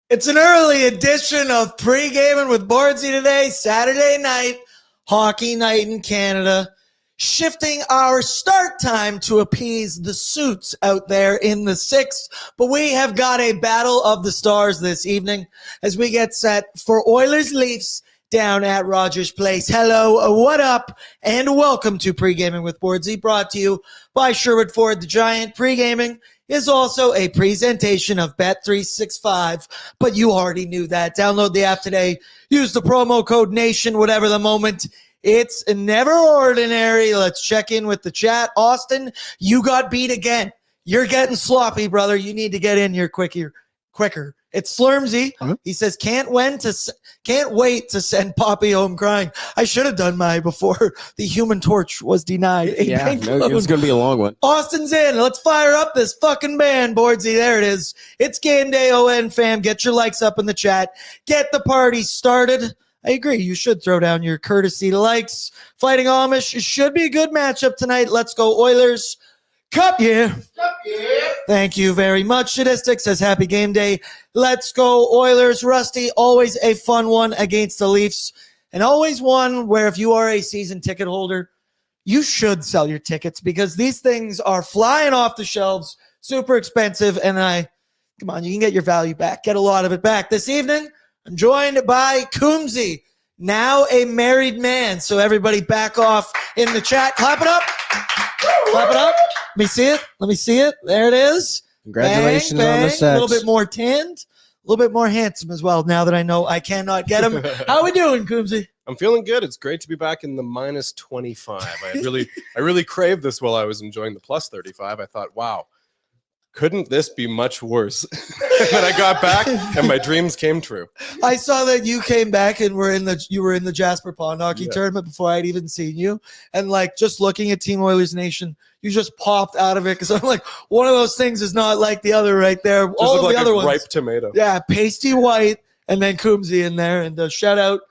It's an early edition of Pregaming with Bordzy today, Saturday night, hockey night in Canada. Shifting our start time to appease the suits out there in the sixth. But we have got a battle of the stars this evening as we get set for Oilers Leafs down at Rogers Place. Hello, what up, and welcome to Pregaming with Bordzy, brought to you by Sherwood Ford the Giant. Pregaming is also a presentation of Bet365, but you already knew that. Download the app today. Use the promo code NATION, whatever the moment. It's never ordinary. Let's check in with the chat. Austin, you got beat again. You're getting sloppy, brother. You need to get in here quicker. It's Slurmsy. He says, can't wait to send Poppy home crying. I should have done mine before the Human Torch was denied. It was going to be a long one. Austin's in. Let's fire up this fucking band, Bordzy. There it is. It's game day, ON fam. Get your likes up in the chat. Get the party started. I agree. You should throw down your courtesy likes. Fighting Amish. It should be a good matchup tonight. Let's go Oilers. Cup year. Thank you very much. Shadistic says happy game day. Let's go Oilers. Rusty, always a fun one against the Leafs. And always one where if you are a season ticket holder, you should sell your tickets because these things are flying off the shelves, super expensive. And come on, you can get your value back. Get a lot of it back. This evening, I'm joined by Coombsy, now a married man. So everybody back off in the chat. Clap it up. Clap it up. Let me see it. There it is. Congratulations bang, on the bang. sex. A little bit more tanned, a little bit more handsome as well, now that I know I cannot get him. How we doing, Coombsy? I'm feeling good. It's great to be back in the minus 25. I really craved this while I was enjoying the plus 35. I thought, wow, couldn't this be much worse? And then I got back and my dreams came true. I saw that you came back and you were in the Jasper Pond Hockey tournament before I'd even seen you. And just looking at Team Oilers Nation, you just popped out of it because I'm like, one of those things is not like the other right there. Just all of like the other a ones, ripe tomato. Yeah, pasty white, and then Coombsy in there. And shout out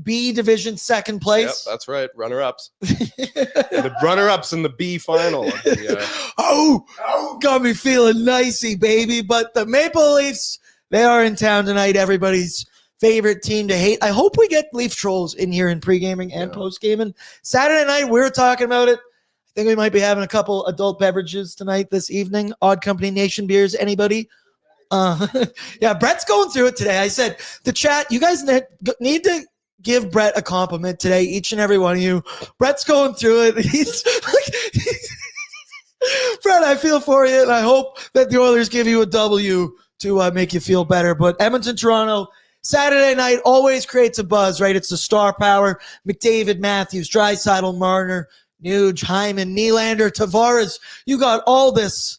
B Division second place. Yep, that's right. Runner-ups. The runner-ups in the B final. Yeah. Oh, got me feeling nicey, baby. But the Maple Leafs, they are in town tonight. Everybody's favorite team to hate. I hope we get Leaf trolls in here in pre-gaming and post-gaming. Saturday night, we were talking about it. I think we might be having a couple adult beverages tonight this evening. Odd Company Nation beers. Anybody? Yeah, Brett's going through it today. I said, the chat, you guys need to give Brett a compliment today, each and every one of you. Brett's going through it. He's Brett, I feel for you, and I hope that the Oilers give you a W to make you feel better. But Edmonton, Toronto, Saturday night always creates a buzz, right? It's the star power. McDavid, Matthews, Draisaitl, Marner, Nuge, Hyman, Nylander, Tavares. You got all these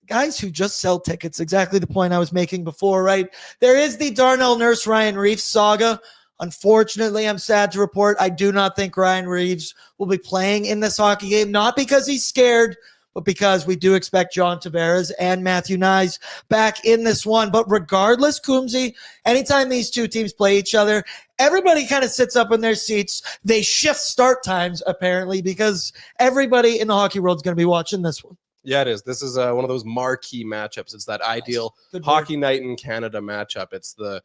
guys who just sell tickets. Exactly the point I was making before, right? There is the Darnell Nurse, Ryan Reeves saga. Unfortunately, I'm sad to report, I do not think Ryan Reeves will be playing in this hockey game, not because he's scared, but because we do expect John Tavares and Matthew Nyes back in this one. But regardless, Coombsy, anytime these two teams play each other, everybody kind of sits up in their seats. They shift start times, apparently, because everybody in the hockey world is going to be watching this one. Yeah, it is. This is one of those marquee matchups. It's that ideal hockey night in Canada matchup. It's the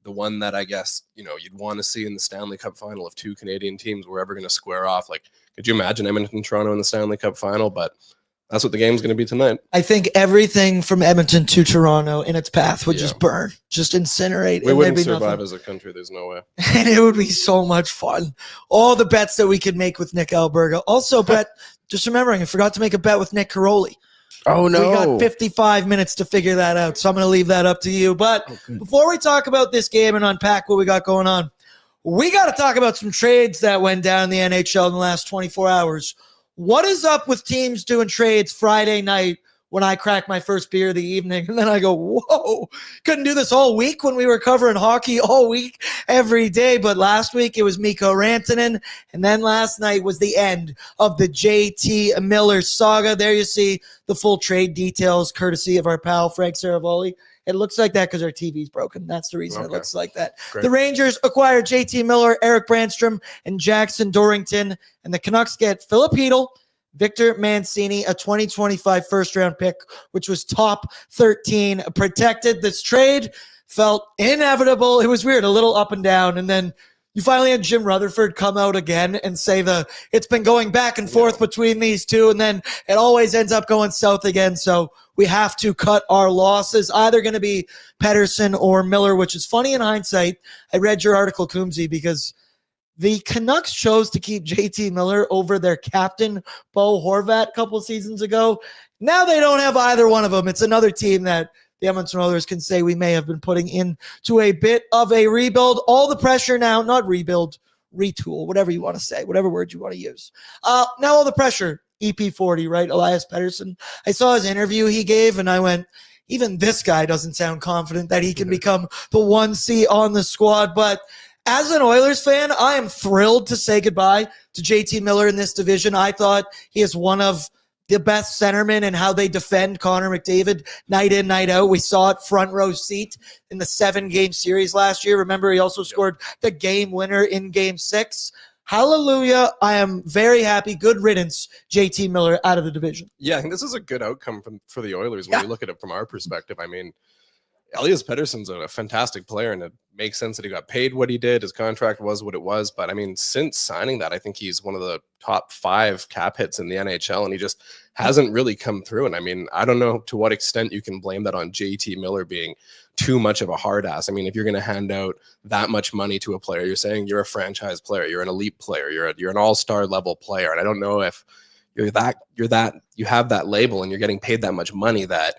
one that I guess, you'd want to see in the Stanley Cup final if two Canadian teams were ever going to square off. Could you imagine Edmonton, Toronto in the Stanley Cup final? But that's what the game's going to be tonight. I think everything from Edmonton to Toronto in its path would just burn, just incinerate. We wouldn't survive as a country. There's no way. And it would be so much fun. All the bets that we could make with Nick Alberga. Also, Brett, just remembering, I forgot to make a bet with Nick Caroli. Oh, no. We got 55 minutes to figure that out, so I'm going to leave that up to you. But before we talk about this game and unpack what we got going on, we got to talk about some trades that went down in the NHL in the last 24 hours. What is up with teams doing trades Friday night when I crack my first beer of the evening? And then I go, whoa, couldn't do this all week when we were covering hockey all week, every day. But last week it was Mikko Rantanen. And then last night was the end of the JT Miller saga. There you see the full trade details, courtesy of our pal Frank Saravoli. It looks like that because our TV's broken. That's the reason it looks like that. Great. The Rangers acquired JT Miller, Eric Brandstrom, and Jackson Dorrington. And the Canucks get Philip Hedl, Victor Mancini, a 2025 first-round pick, which was top 13, protected. This trade felt inevitable. It was weird, a little up and down, and then you finally had Jim Rutherford come out again and say it's been going back and forth between these two, and then it always ends up going south again. So we have to cut our losses. Either going to be Pettersson or Miller, which is funny in hindsight. I read your article, Coombsy, because the Canucks chose to keep JT Miller over their captain, Bo Horvat, a couple seasons ago. Now they don't have either one of them. It's another team that the Edmonton Oilers can say we may have been putting into a bit of a rebuild. All the pressure now, not rebuild, retool, whatever you want to say, whatever word you want to use. Now all the pressure, EP40, right? Elias Pettersson. I saw his interview he gave, and I went, even this guy doesn't sound confident that he can become the 1C on the squad. But as an Oilers fan, I am thrilled to say goodbye to JT Miller in this division. I thought he is one of the best centermen and how they defend Connor McDavid night in, night out. We saw it front row seat in the 7-game series last year. Remember, he also scored the game winner in Game 6. Hallelujah. I am very happy. Good riddance, JT Miller out of the division. Yeah, I think this is a good outcome for the Oilers when you look at it from our perspective. I mean, Elias Pettersson's a fantastic player, and it makes sense that he got paid what he did. His contract was what it was. But, I mean, since signing that, I think he's one of the top 5 cap hits in the NHL, and he just hasn't really come through. And, I mean, I don't know to what extent you can blame that on JT Miller being too much of a hard ass. I mean, if you're going to hand out that much money to a player, you're saying you're a franchise player, you're an elite player, you're an all-star level player. And I don't know if you have that label and you're getting paid that much money that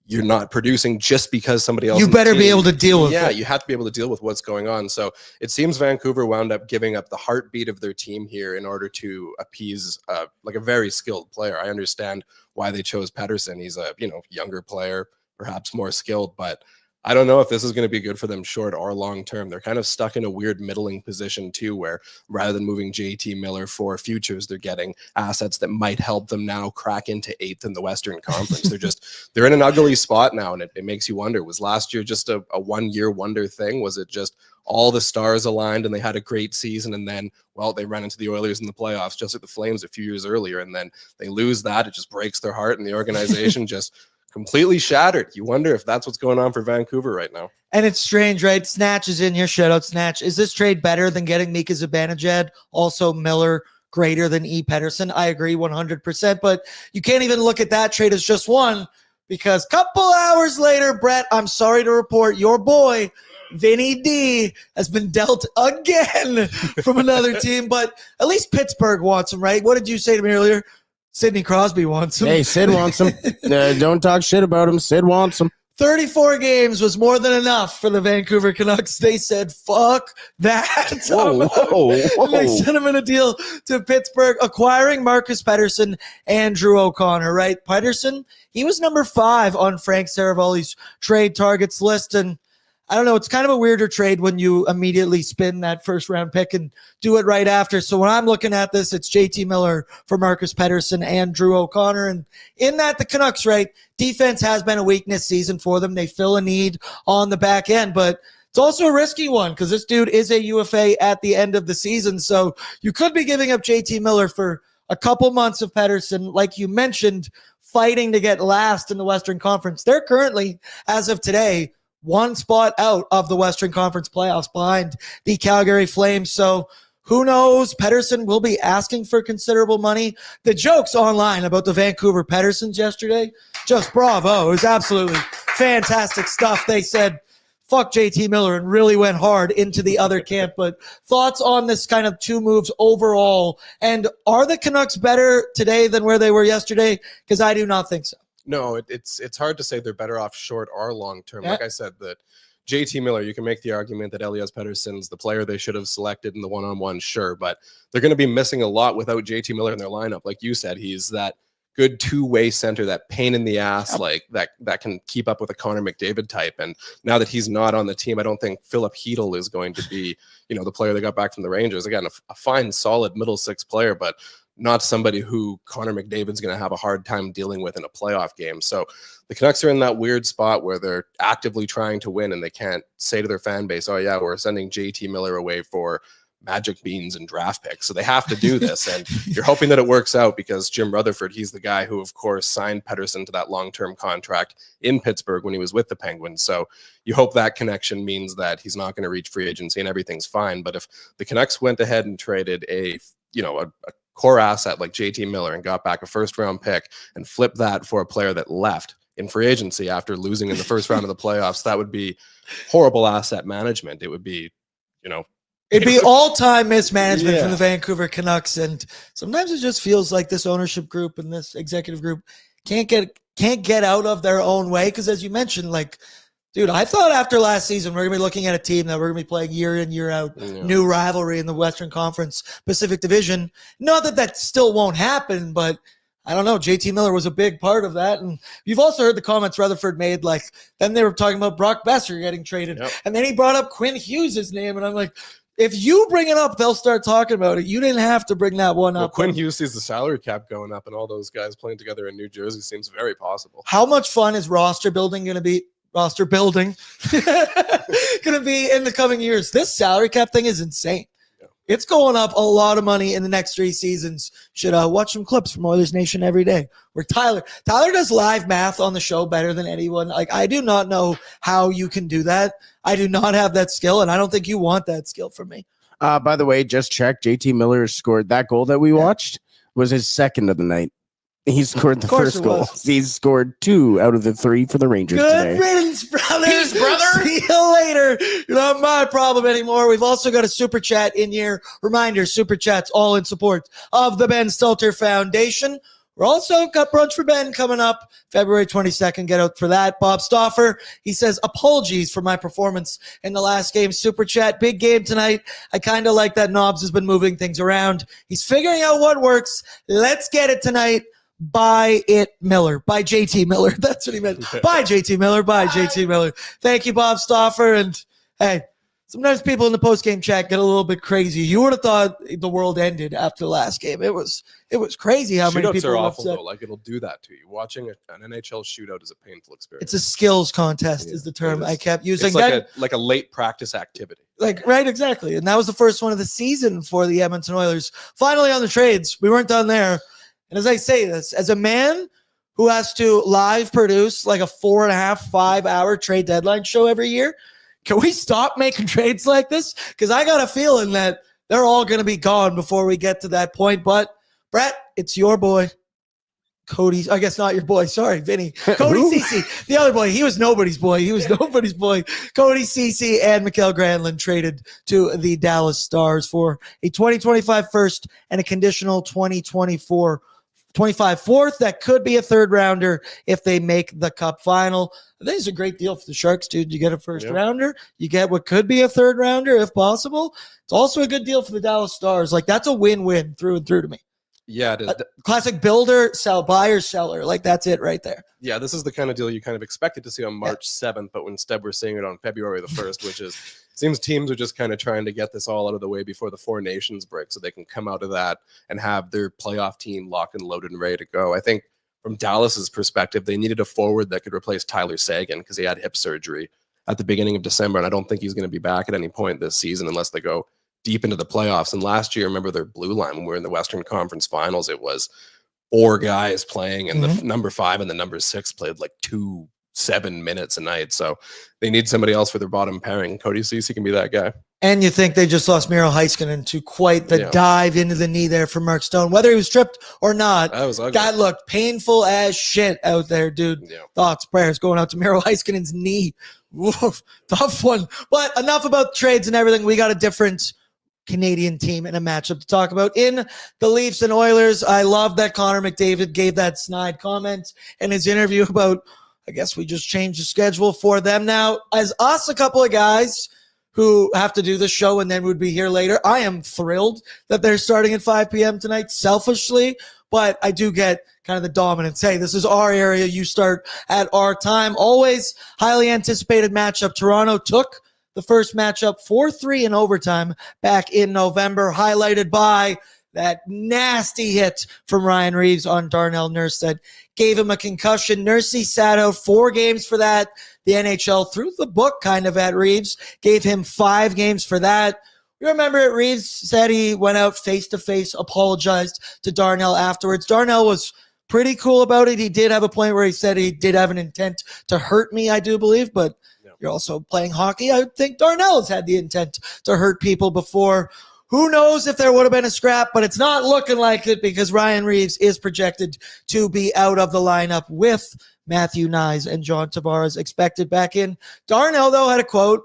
you're not producing just because somebody else. You better be able to deal with it. Yeah, you have to be able to deal with what's going on. So it seems Vancouver wound up giving up the heartbeat of their team here in order to appease like a very skilled player. I understand why they chose Pettersson. He's a younger player, perhaps more skilled, but I don't know if this is going to be good for them short or long term. They're kind of stuck in a weird middling position too, where rather than moving JT Miller for futures, they're getting assets that might help them now crack into 8th in the Western Conference. They're in an ugly spot now, and it makes you wonder, was last year just a 1-year wonder thing? Was it just all the stars aligned and they had a great season, and then, well, they ran into the Oilers in the playoffs just like the Flames a few years earlier, and then they lose that. It just breaks their heart, and the organization just completely shattered. You wonder if that's what's going on for Vancouver right now. And it's strange, right? Snatch is in here. Shout out Snatch. Is this trade better than getting Mika Zibanejad? Also Miller greater than E. Pettersson? I agree 100%, but you can't even look at that trade as just one, because couple hours later, Brett, I'm sorry to report, your boy Vinny D has been dealt again from another team, but at least Pittsburgh wants him, right? What did you say to me earlier? Sidney Crosby wants him. Hey, Sid wants him. Don't talk shit about him. Sid wants him. 34 games was more than enough for the Vancouver Canucks. They said, fuck that. Whoa. They sent him in a deal to Pittsburgh, acquiring Marcus Pettersson and Drew O'Connor, right? Pettersson, he was number 5 on Frank Saravalli's trade targets list, and I don't know, it's kind of a weirder trade when you immediately spin that first round pick and do it right after. So when I'm looking at this, it's JT Miller for Marcus Pettersson and Drew O'Connor. And in that, the Canucks, right, defense has been a weakness season for them. They fill a need on the back end, but it's also a risky one because this dude is a UFA at the end of the season. So you could be giving up JT Miller for a couple months of Pettersson, like you mentioned, fighting to get last in the Western Conference. They're currently, as of today, 1 spot out of the Western Conference playoffs behind the Calgary Flames. So who knows? Pettersson will be asking for considerable money. The jokes online about the Vancouver Petterssons yesterday, just bravo. It was absolutely fantastic stuff. They said, fuck JT Miller, and really went hard into the other camp. But thoughts on this kind of 2 moves overall? And are the Canucks better today than where they were yesterday? Because I do not think so. No, it's hard to say they're better off short or long term. Yeah. Like I said, that JT Miller, you can make the argument that Elias Pettersson's the player they should have selected in the one-on-one, sure, but they're going to be missing a lot without JT Miller in their lineup. Like you said, he's that good 2-way center, that pain in the ass, like that can keep up with a Connor McDavid type. And now that he's not on the team, I don't think Philip Hedl is going to be, the player they got back from the Rangers. Again, a fine, solid middle 6 player, but not somebody who Connor McDavid's going to have a hard time dealing with in a playoff game. So the Canucks are in that weird spot where they're actively trying to win, and they can't say to their fan base, oh yeah, we're sending JT Miller away for magic beans and draft picks. So they have to do this. And you're hoping that it works out because Jim Rutherford, he's the guy who, of course, signed Pettersson to that long-term contract in Pittsburgh when he was with the Penguins. So you hope that connection means that he's not going to reach free agency and everything's fine. But if the Canucks went ahead and traded a core asset like JT Miller and got back a first-round pick and flipped that for a player that left in free agency after losing in the first round of the playoffs, that would be horrible asset management. It would be, it'd be all-time mismanagement from the Vancouver Canucks, and sometimes it just feels like this ownership group and this executive group can't get out of their own way. Because as you mentioned, like, dude, I thought after last season we're gonna be looking at a team that we're gonna be playing year in, year out, new rivalry in the Western Conference Pacific Division. Not that still won't happen, but I don't know. JT Miller was a big part of that. And you've also heard the comments Rutherford made, like, then they were talking about Brock Besser getting traded. Yep. And then he brought up Quinn Hughes' name. And I'm like, if you bring it up, they'll start talking about it. You didn't have to bring that one up. Quinn Hughes sees the salary cap going up, and all those guys playing together in New Jersey seems very possible. How much fun is roster building going to be in the coming years? This salary cap thing is insane. It's going up a lot of money in the next 3 seasons. Should watch some clips from Oilers Nation every day where Tyler does live math on the show better than anyone. Like, I do not know how you can do that. I do not have that skill, and I don't think you want that skill from me. By the way, just check. JT Miller scored that goal that we watched was his second of the night. He scored the first goal. He's scored 2 out of the 3 for the Rangers today. Good riddance, brother. Peace, brother. See you later. You're not my problem anymore. We've also got a super chat in here. Reminder, super chats all in support of the Ben Stelter Foundation. We're also got Brunch for Ben coming up February 22nd. Get out for that. Bob Stauffer, he says, apologies for my performance in the last game. Super chat, big game tonight. I kind of like that Knobs has been moving things around. He's figuring out what works. Let's get it tonight. By JT Miller. That's what he meant. By JT Miller. By JT Miller. Thank you, Bob Stauffer. And hey, sometimes people in the post-game chat get a little bit crazy. You would have thought the world ended after the last game. It was crazy how many people are were awful upset. Though. Like, it'll do that to you. Watching an NHL shootout is a painful experience. It's a skills contest is the term I kept using. It's like a late practice activity. Right, exactly. And that was the first one of the season for the Edmonton Oilers. Finally on the trades. We weren't done there. And as I say this, as a man who has to live produce like a 4.5-5 hour trade deadline show every year, can we stop making trades like this? Because I got a feeling that they're all going to be gone before we get to that point. But Brett, it's your boy. Cody, I guess not your boy. Sorry, Vinny. Cody Ceci, the other boy. He was nobody's boy. Cody Ceci and Mikael Granlund traded to the Dallas Stars for a 2025 first and a conditional 2025 fourth. That could be a third rounder if they make the cup final. I think it's a great deal for the Sharks, dude. You get a first rounder. You get what could be a third rounder if possible. It's also a good deal for the Dallas Stars. Like, that's a win-win through and through to me. Yeah, it is. Classic builder, buyer, seller. Like, that's it right there. Yeah, this is the kind of deal you kind of expected to see on March 7th, but instead we're seeing it on February the 1st, which is, it seems teams are just kind of trying to get this all out of the way before the Four Nations break so they can come out of that and have their playoff team locked and loaded and ready to go. I think from Dallas's perspective, they needed a forward that could replace Tyler Seguin because he had hip surgery at the beginning of December, and I don't think he's going to be back at any point this season unless they go deep into the playoffs. And last year, remember their blue line when we were in the Western Conference Finals, it was 4 guys playing, and the number 5 and the number 6 played like 7 minutes a night. So they need somebody else for their bottom pairing. Cody Ceci can be that guy. And you think they just lost Miro Heiskanen to quite the dive into the knee there from Mark Stone. Whether he was tripped or not, that looked painful as shit out there, dude. Yeah. Thoughts, prayers going out to Miro Heiskanen's knee. Woof, tough one. But enough about trades and everything. We got a different Canadian team in a matchup to talk about in the Leafs and Oilers. I love that Connor McDavid gave that snide comment in his interview about, I guess we just changed the schedule for them now. As us, a couple of guys who have to do the show and then would be here later, I am thrilled that they're starting at 5 p.m. tonight, selfishly, but I do get kind of the dominance. Hey, this is our area. You start at our time. Always highly anticipated matchup. Toronto took the first matchup 4-3 in overtime back in November, highlighted by that nasty hit from Ryan Reeves on Darnell Nurse that gave him a concussion. Nursey sat out 4 games for that. The NHL threw the book kind of at Reeves, gave him 5 games for that. You remember it, Reeves said he went out face-to-face, apologized to Darnell afterwards. Darnell was pretty cool about it. He did have a point where he said he did have an intent to hurt me, I do believe, but you're also playing hockey. I think Darnell has had the intent to hurt people before. Who knows if there would have been a scrap, but it's not looking like it because Ryan Reeves is projected to be out of the lineup with Matthew Nyes and John Tavares expected back in. Darnell, though, had a quote,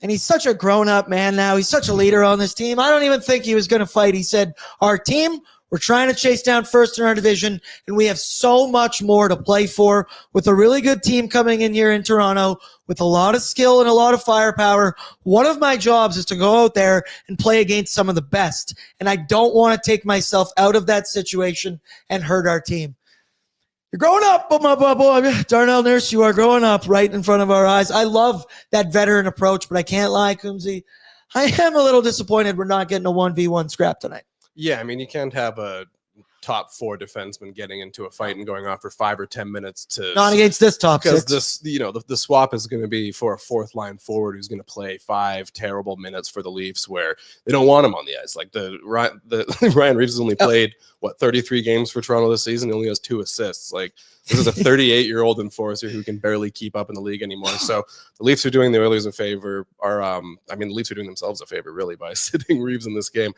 and he's such a grown-up man now. He's such a leader on this team. I don't even think he was going to fight. He said, our team, we're trying to chase down first in our division, and we have so much more to play for with a really good team coming in here in Toronto with a lot of skill and a lot of firepower. One of my jobs is to go out there and play against some of the best, and I don't want to take myself out of that situation and hurt our team. You're growing up, boy. Darnell Nurse, you are growing up right in front of our eyes. I love that veteran approach, but I can't lie, Coombsy. I am a little disappointed we're not getting a 1v1 scrap tonight. Yeah, I mean, you can't have a top 4 defenseman getting into a fight and going off for 5 or 10 minutes to not against this top 6. Because the swap is going to be for a 4th line forward who's going to play 5 terrible minutes for the Leafs where they don't want him on the ice. Like the Ryan Reeves has only played 33 games for Toronto this season. He only has 2 assists. Like this is a 38-year-old enforcer who can barely keep up in the league anymore. So the Leafs are doing the Oilers a favor. The Leafs are doing themselves a favor really by sitting Reeves in this game.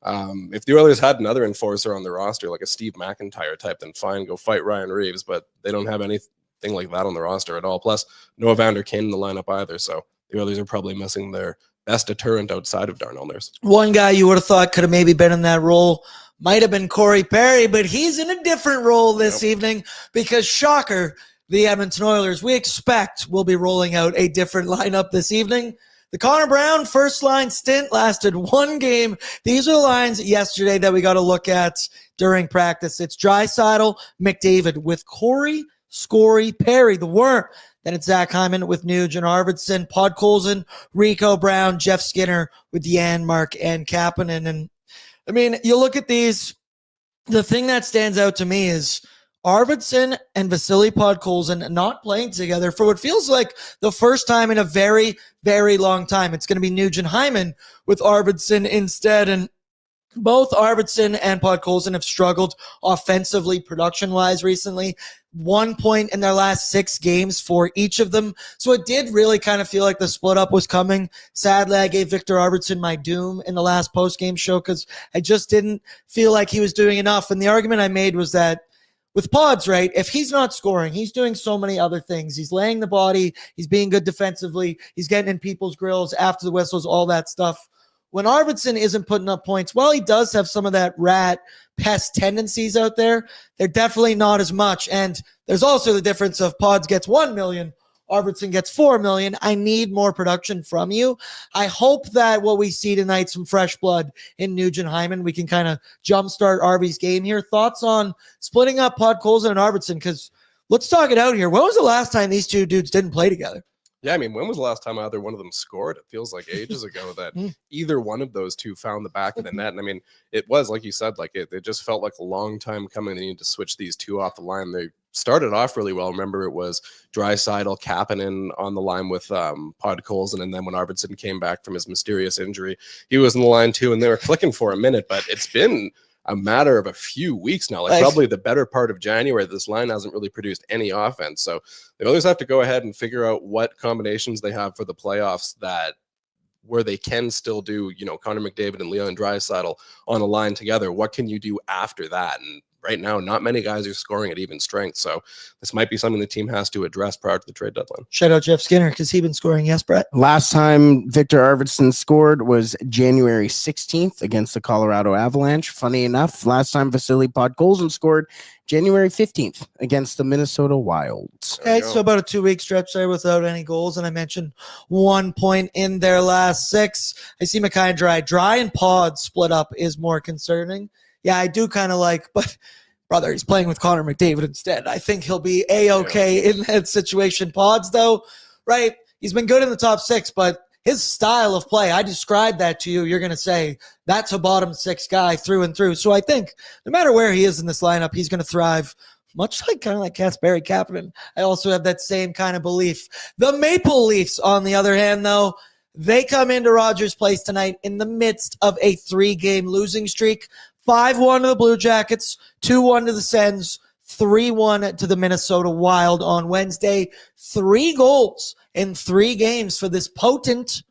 If the Oilers had another enforcer on the roster, like a Steve McIntyre type, then fine, go fight Ryan Reeves. But they don't have anything like that on the roster at all. Plus, no Evander Kane in the lineup either. So the Oilers are probably missing their best deterrent outside of Darnell Nurse. One guy you would have thought could have maybe been in that role might have been Corey Perry, but he's in a different role this evening because, shocker, the Edmonton Oilers, we expect will be rolling out a different lineup this evening. The Connor Brown first line stint lasted 1 game. These are the lines yesterday that we got to look at during practice. It's Draisaitl, McDavid with Corey, Scory, Perry, the Worm. Then it's Zach Hyman with Nugent Arvidsson, Podkolzin, Rico Brown, Jeff Skinner with Janmark and Kapanen. And I mean, you look at these, the thing that stands out to me is Arvidsson and Vasily Podkolzin not playing together for what feels like the first time in a very, very long time. It's going to be Nugent Hyman with Arvidsson instead. And both Arvidsson and Podkolzin have struggled offensively, production-wise recently. 1 point in their last 6 games for each of them. So it did really kind of feel like the split up was coming. Sadly, I gave Victor Arvidsson my doom in the last post-game show because I just didn't feel like he was doing enough. And the argument I made was that with Pods, right, if he's not scoring, he's doing so many other things. He's laying the body. He's being good defensively. He's getting in people's grills after the whistles, all that stuff. When Arvidsson isn't putting up points, while he does have some of that rat pest tendencies out there, they're definitely not as much. And there's also the difference of Pods gets 1 million, Arvidsson gets 4 million. I need more production from you. I hope that what we see tonight, some fresh blood in Nugent Hyman, we can kind of jumpstart Arvy's game here. Thoughts on splitting up Podkolzin and Arvidsson? Because let's talk it out here. When was the last time these two dudes didn't play together? Yeah, I mean, when was the last time either one of them scored? It feels like ages ago that either one of those two found the back of the net. And I mean, it was, like you said, like it just felt like a long time coming. They needed to switch these two off the line. They started off really well. Remember, it was Draisaitl, Kapanen on the line with Podkolzin. And then when Arvidsson came back from his mysterious injury, he was in the line too. And they were clicking for a minute, but it's been a matter of a few weeks now, like probably the better part of January. This line hasn't really produced any offense. So they always have to go ahead and figure out what combinations they have for the playoffs that where they can still do, you know, Connor McDavid and Leon Draisaitl on a line together. What can you do after that? And right now, not many guys are scoring at even strength. So this might be something the team has to address prior to the trade deadline. Shout out Jeff Skinner because he's been scoring. Yes, Brett. Last time Victor Arvidsson scored was January 16th against the Colorado Avalanche. Funny enough, last time Vasily Podkolzin scored January 15th against the Minnesota Wilds. Okay, so about a 2-week stretch there without any goals. And I mentioned 1 point in their last 6. I see McKay Dry and Pod split up is more concerning. Yeah, I do kind of like, but brother, he's playing with Connor McDavid instead. I think he'll be A-okay in that situation. Pods, though, right, he's been good in the top 6, but his style of play, I described that to you. You're going to say that's a bottom 6 guy through and through. So I think no matter where he is in this lineup, he's going to thrive, much like kind of like Kasperi Kapanen. I also have that same kind of belief. The Maple Leafs, on the other hand, though, They come into Rogers Place tonight in the midst of a 3-game losing streak. 5-1 to the Blue Jackets, 2-1 to the Sens, 3-1 to the Minnesota Wild on Wednesday. 3 goals in 3 games for this potent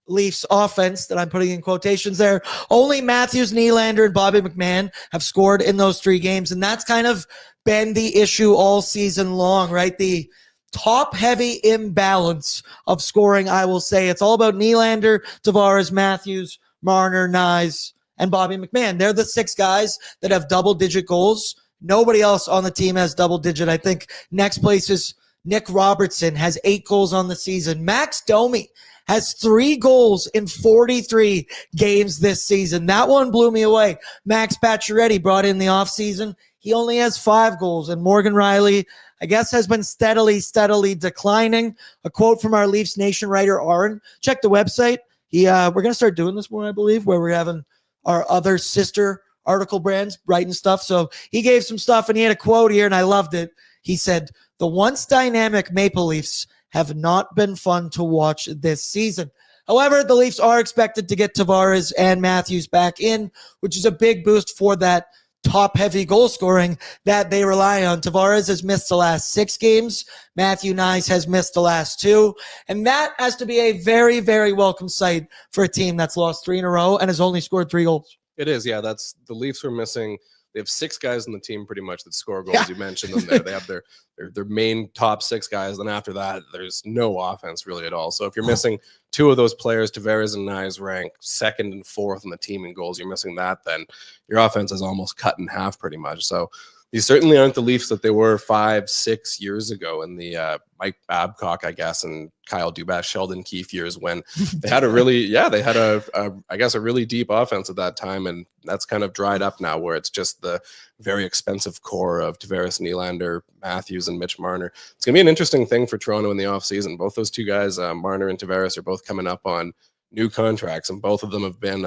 Leafs offense that I'm putting in quotations there. Only Matthews, Nylander, and Bobby McMahon have scored in those 3 games, and that's kind of been the issue all season long, right? The top-heavy imbalance of scoring, I will say. It's all about Nylander, Tavares, Matthews, Marner, Nyes, and Bobby McMahon. They're the 6 guys that have double-digit goals. Nobody else on the team has double-digit. I think next place is Nick Robertson, has 8 goals on the season. Max Domi has 3 goals in 43 games this season. That one blew me away. Max Pacioretty brought in the offseason. He only has 5 goals. And Morgan Riley, I guess, has been steadily declining. A quote from our Leafs Nation writer, Aaron. Check the website. We're going to start doing this more, I believe, where we're having our other sister article brands writing stuff. So he gave some stuff, and he had a quote here, and I loved it. He said, "The once dynamic Maple Leafs have not been fun to watch this season." However, the Leafs are expected to get Tavares and Matthews back in, which is a big boost for that top-heavy goal scoring that they rely on. Tavares has missed the last 6 games. Matthew Nyes has missed the last 2. And that has to be a very, very welcome sight for a team that's lost 3 in a row and has only scored 3 goals. It is, yeah. That's the Leafs are missing. They have 6 guys on the team pretty much that score goals. Yeah. You mentioned them there. They have their main top 6 guys. Then after that, there's no offense really at all. So if you're missing 2 of those players, Tavares and Nyes rank 2nd and 4th in the team in goals. You're missing that, then your offense is almost cut in half pretty much. So these certainly aren't the Leafs that they were 5-6 years ago in the Mike Babcock, I guess, and Kyle Dubas, Sheldon Keefe years when they had a really, they had a really deep offense at that time, and that's kind of dried up now where it's just the very expensive core of Tavares, Nylander, Matthews, and Mitch Marner. It's going to be an interesting thing for Toronto in the offseason. Both those 2 guys, Marner and Tavares, are both coming up on new contracts, and both of them have been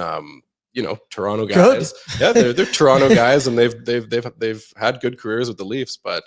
Toronto guys. Yeah, they're Toronto guys, and they've had good careers with the Leafs. But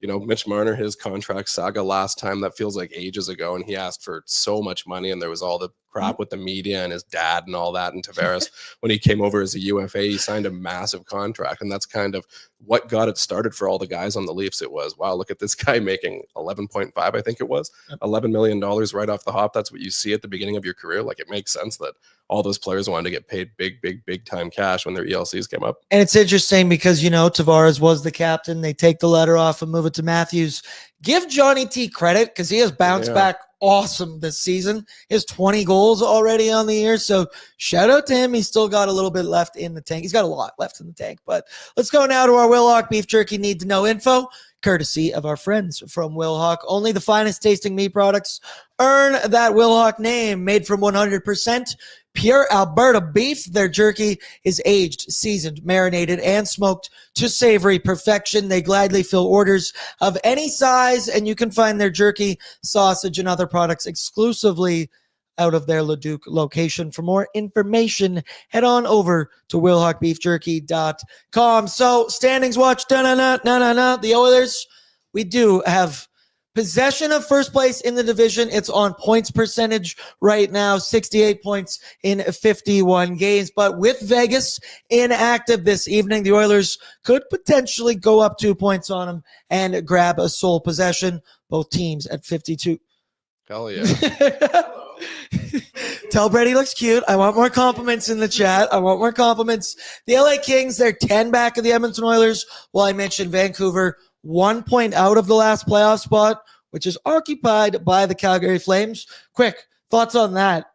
Mitch Marner, his contract saga last time, that feels like ages ago, and he asked for so much money, and there was all the crap with the media and his dad and all that. And Tavares, when he came over as a UFA, he signed a massive contract, and that's kind of what got it started for all the guys on the Leafs. It was, wow, look at this guy making 11.5, I think it was, $11 million right off the hop. That's what you see at the beginning of your career. Like, it makes sense that all those players wanted to get paid big time cash when their ELCs came up. And it's interesting because, Tavares was the captain. They take the letter off and move it to Matthews. Give Johnny T credit because he has bounced back awesome this season. He has 20 goals already on the year. So shout out to him. He's still got a little bit left in the tank. He's got a lot left in the tank. But let's go now to our Wilhauk Beef Jerky Need to Know info, courtesy of our friends from Wilhauk. Only the finest tasting meat products earn that Wilhauk name, made from 100% pure Alberta beef. Their jerky is aged, seasoned, marinated, and smoked to savory perfection. They gladly fill orders of any size, and you can find their jerky, sausage, and other products exclusively out of their Leduc location. For more information, head on over to WilhaukBeefJerky.com. So, standings watch, the Oilers, we do have possession of first place in the division. It's on points percentage right now, 68 points in 51 games. But with Vegas inactive this evening, the Oilers could potentially go up 2 points on them and grab a sole possession. Both teams at 52. Hell yeah. Tell Brady looks cute. I want more compliments in the chat. I want more compliments. The LA Kings, they're 10 back of the Edmonton Oilers. Well, I mentioned Vancouver, 1 point out of the last playoff spot, which is occupied by the Calgary Flames. Quick thoughts on that.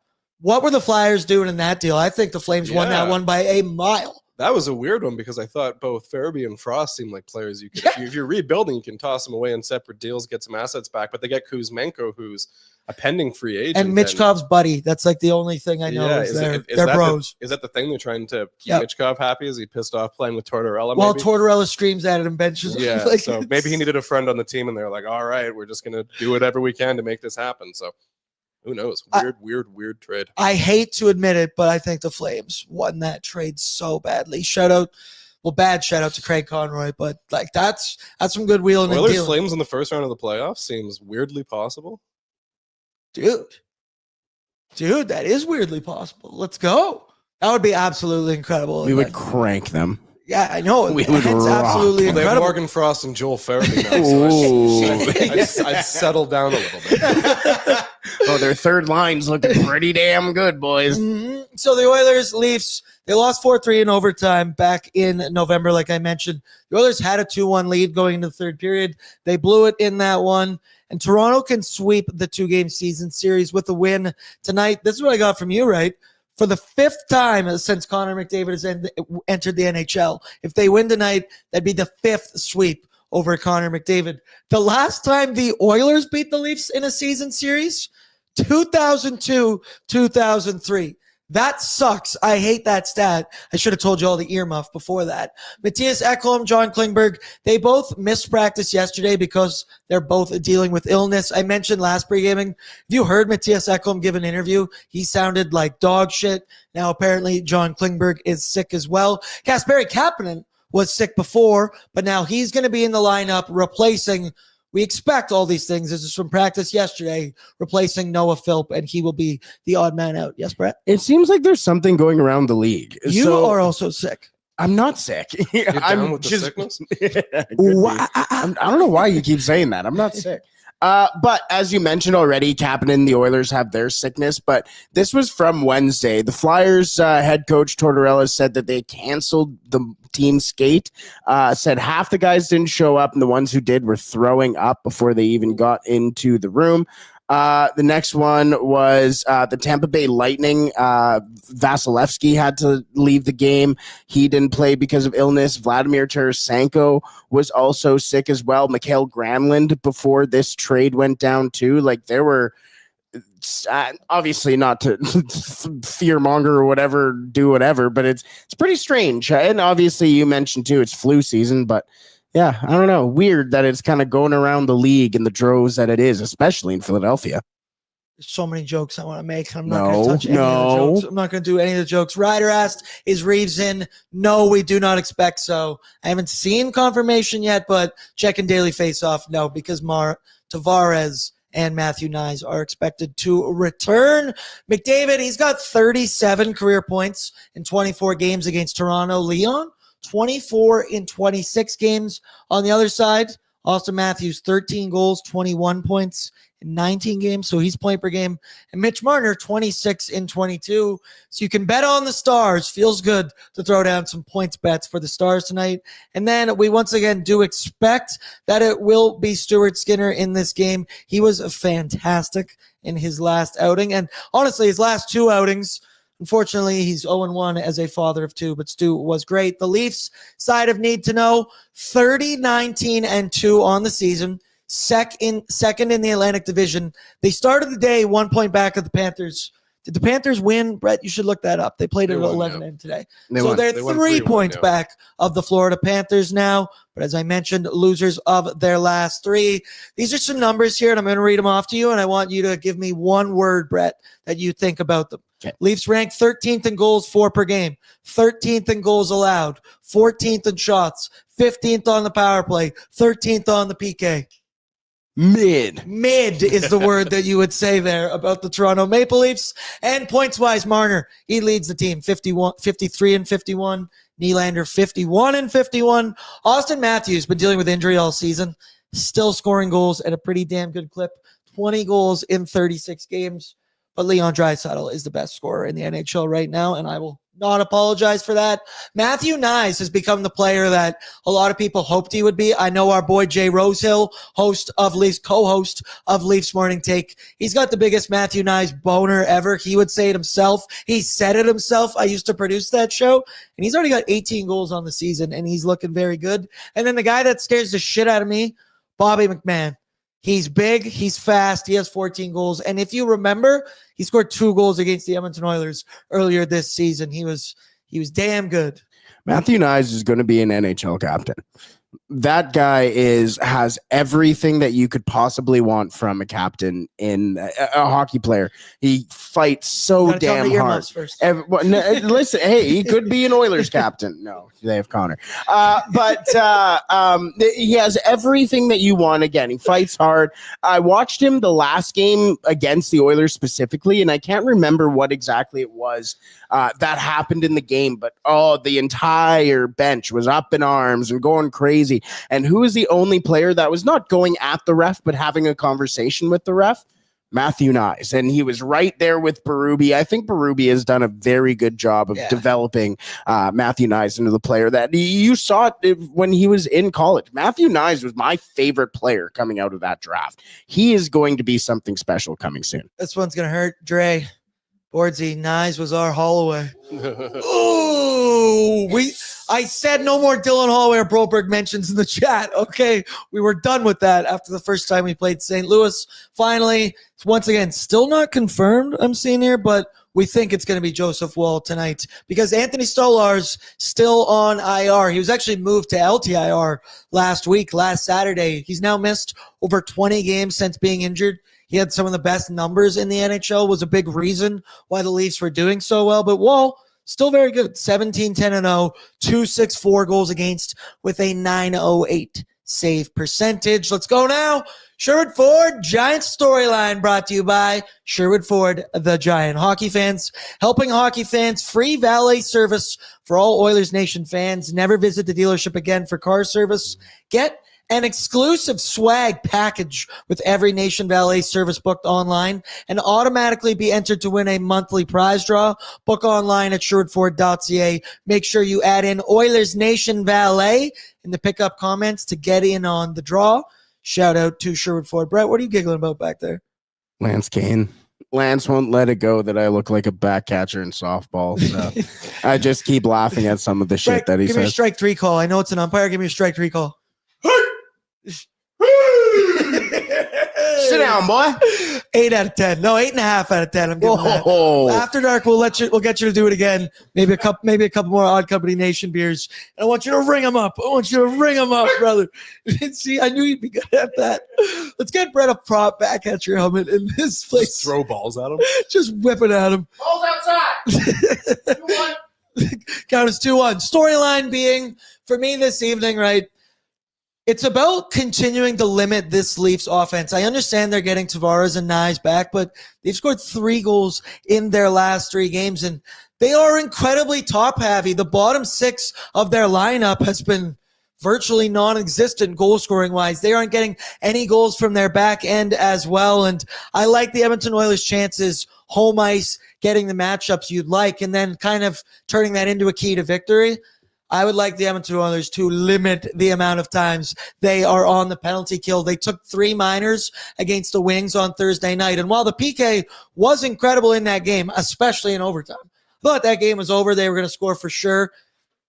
What were the Flyers doing in that deal? I think the Flames won that one by a mile. That was a weird one because I thought both Farabee and Frost seemed like players you could, if you're rebuilding, you can toss them away in separate deals, get some assets back. But they get Kuzmenko, who's a pending free agent. And Mitchkov's buddy. That's like the only thing I know is they're bros. Is that the thing they're trying to keep Mitchkov happy? Is he pissed off playing with Tortorella? Well, Tortorella screams at it and benches him. Yeah, so maybe he needed a friend on the team, and they're like, all right, we're just going to do whatever we can to make this happen. So who knows? Weird trade. I hate to admit it, but I think the Flames won that trade so badly. Bad shout out to Craig Conroy, but like that's some good wheeling and dealing. Oilers Flames in the first round of the playoffs seems weirdly possible. Dude, Dude, that is weirdly possible. Let's go. That would be absolutely incredible. We would crank them. Yeah, I know. We would It's rock. absolutely They have incredible. Morgan Frost and Joel Farabee now, so I'd settle down a little bit. Oh, their third line's looking pretty damn good, boys. Mhm. So the Oilers, Leafs, they lost 4-3 in overtime back in November, like I mentioned. The Oilers had a 2-1 lead going into the third period. They blew it in that one. And Toronto can sweep the 2-game season series with a win tonight. This is what I got from you, right? For the 5th time since Connor McDavid has entered the NHL. If they win tonight, that'd be the 5th sweep over Connor McDavid. The last time the Oilers beat the Leafs in a season series, 2002-2003. That sucks. I hate that stat. I should have told you all the earmuff before that. Matthias Ekholm, John Klingberg, they both missed practice yesterday because they're both dealing with illness. I mentioned last pregaming. If you heard Matthias Ekholm give an interview, he sounded like dog shit. Now apparently John Klingberg is sick as well. Kasperi Kapanen was sick before, but now he's going to be in the lineup replacing. We expect all these things. This is from practice yesterday, replacing Noah Philp, and he will be the odd man out. Yes, Brett? It seems like there's something going around the league. You are also sick. I'm not sick. I'm with the sickness? I don't know why you keep saying that. I'm not sick. But as you mentioned already, Kapanen, the Oilers have their sickness, but this was from Wednesday. The Flyers head coach Tortorella said that they canceled the team skate, said half the guys didn't show up, and the ones who did were throwing up before they even got into the room. The next one was the Tampa Bay Lightning. Vasilevsky had to leave the game. He didn't play because of illness. Vladimir Tarasenko was also sick as well. Mikael Granlund before this trade went down too. Like there were obviously not to fearmonger or whatever, do whatever, but it's pretty strange. And obviously you mentioned too, it's flu season, but yeah, I don't know. Weird that it's kind of going around the league in the droves that it is, especially in Philadelphia. There's so many jokes I want to make. I'm not going to touch any of the jokes. I'm not going to do any of the jokes. Ryder asked, is Reeves in? No, we do not expect so. I haven't seen confirmation yet, but checking Daily Faceoff, no, because Tavares and Matthew Nyes are expected to return. McDavid, he's got 37 career points in 24 games against Toronto. Leon, 24 in 26 games. On the other side, Austin Matthews, 13 goals, 21 points in 19 games, so he's point per game. And Mitch Marner, 26 in 22. So you can bet on the Stars. Feels good to throw down some points bets for the Stars tonight. And then we once again do expect that it will be Stuart Skinner in this game. He was fantastic in his last outing. And honestly, his last 2 outings, unfortunately, he's 0-1 as a father of 2, but Stu was great. The Leafs side of need to know, 30-19-2 on the season, second in the Atlantic Division. They started the day 1 point back of the Panthers. Did the Panthers win? Brett, you should look that up. They played at 11 today. They're 3 points back of the Florida Panthers now. But as I mentioned, losers of their last 3. These are some numbers here, and I'm going to read them off to you, and I want you to give me one word, Brett, that you think about them. Okay. Leafs ranked 13th in goals for per game, 13th in goals allowed, 14th in shots, 15th on the power play, 13th on the PK. Mid is the word that you would say there about the Toronto Maple Leafs. And points-wise, Marner, he leads the team, 53 and 51. Nylander, 51 and 51. Austin Matthews been dealing with injury all season, still scoring goals at a pretty damn good clip, 20 goals in 36 games. But Leon Draisaitl is the best scorer in the NHL right now, and I will not apologize for that. Matthew Nyes has become the player that a lot of people hoped he would be. I know our boy Jay Rosehill, co-host of Leafs Morning Take, he's got the biggest Matthew Nyes boner ever. He would say it himself. He said it himself. I used to produce that show, and he's already got 18 goals on the season, and he's looking very good. And then the guy that scares the shit out of me, Bobby McMahon. He's big, he's fast, he has 14 goals. And if you remember, he scored 2 goals against the Edmonton Oilers earlier this season. He was damn good. Matthew Nyes is going to be an NHL captain. That guy has everything that you could possibly want from a captain in a hockey player. He fights so damn hard. First. Listen, hey, he could be an Oilers captain. No, they have Connor. But he has everything that you want. Again, he fights hard. I watched him the last game against the Oilers specifically, and I can't remember what exactly it was that happened in the game, but the entire bench was up in arms and going crazy. And who is the only player that was not going at the ref, but having a conversation with the ref? Matthew Nyes. And he was right there with Berube. I think Berube has done a very good job of developing Matthew Nyes into the player that you saw it when he was in college. Matthew Nyes was my favorite player coming out of that draft. He is going to be something special coming soon. This one's going to hurt. Dre, Bordzy, Nyes was our Holloway. Ooh, I said no more Dylan Holloway or Broberg mentions in the chat. Okay, we were done with that after the first time we played St. Louis. Finally, once again, still not confirmed, I'm seeing here, but we think it's going to be Joseph Woll tonight because Anthony Stolar's still on IR. He was actually moved to LTIR last Saturday. He's now missed over 20 games since being injured. He had some of the best numbers in the NHL, was a big reason why the Leafs were doing so well. But Woll, still very good. 17-10-0, 2.64 goals against with a 9.08 save percentage. Let's go now. Sherwood Ford Giant storyline brought to you by Sherwood Ford, the Giant. Hockey fans, helping hockey fans, free valet service for all Oilers Nation fans. Never visit the dealership again for car service. Get an exclusive swag package with every Nation Valet service booked online and automatically be entered to win a monthly prize draw. Book online at sherwoodford.ca. Make sure you add in Oilers Nation Valet in the pickup comments to get in on the draw. Shout out to Sherwood Ford. Brett, what are you giggling about back there? Lance Kane. Lance won't let it go that I look like a back catcher in softball. So I just keep laughing at some of the shit that he says. Give me a strike 3 call. I know it's an umpire. Give me a strike 3 call. Sit down, boy. 8 out of 10. No, 8.5 out of 10. I'm giving that. After dark, we'll get you to do it again. Maybe a couple more Odd Company Nation beers. And I want you to ring them up. Brother. See, I knew you'd be good at that. Let's get Brett a prop back at your helmet in this place. Just throw balls at him. Just whip it at him. Balls outside. 2-1. Count as 2-1. Storyline being for me this evening, right? It's about continuing to limit this Leafs offense. I understand they're getting Tavares and Nyes back, but they've scored 3 goals in their last 3 games, and they are incredibly top-heavy. The bottom 6 of their lineup has been virtually non-existent goal-scoring-wise. They aren't getting any goals from their back end as well, and I like the Edmonton Oilers' chances, home ice, getting the matchups you'd like, and then kind of turning that into a key to victory. I would like the Edmonton Oilers to limit the amount of times they are on the penalty kill. They took 3 minors against the Wings on Thursday night. And while the PK was incredible in that game, especially in overtime, thought that game was over. They were going to score for sure.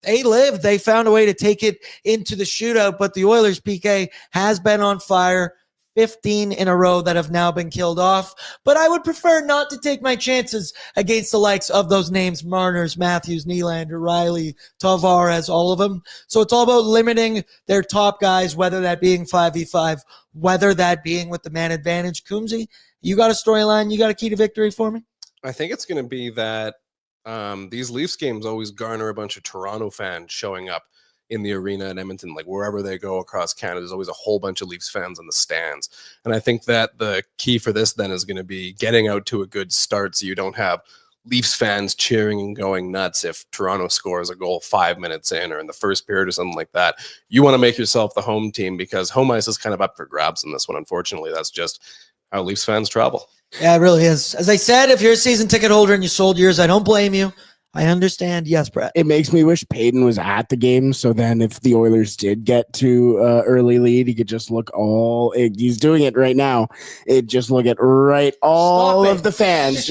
They lived. They found a way to take it into the shootout. But the Oilers PK has been on fire. 15 in a row that have now been killed off. But I would prefer not to take my chances against the likes of those names, Marners, Matthews, Nylander, Riley, Tavares, all of them. So it's all about limiting their top guys, whether that being 5v5, whether that being with the man advantage. Coombsy, you got a storyline? You got a key to victory for me? I think it's going to be that these Leafs games always garner a bunch of Toronto fans showing up in the arena in Edmonton, like wherever they go across Canada, there's always a whole bunch of Leafs fans in the stands. And I think that the key for this then is going to be getting out to a good start so you don't have Leafs fans cheering and going nuts if Toronto scores a goal 5 minutes in or in the first period or something like that. You want to make yourself the home team because home ice is kind of up for grabs in this one. Unfortunately, that's just how Leafs fans travel. Yeah, it really is. As I said, if you're a season ticket holder and you sold yours, I don't blame you. I understand. Yes, Brett. It makes me wish Payton was at the game. So then if the Oilers did get to early lead, he could just look he's doing it right now. It just look at all of the fans.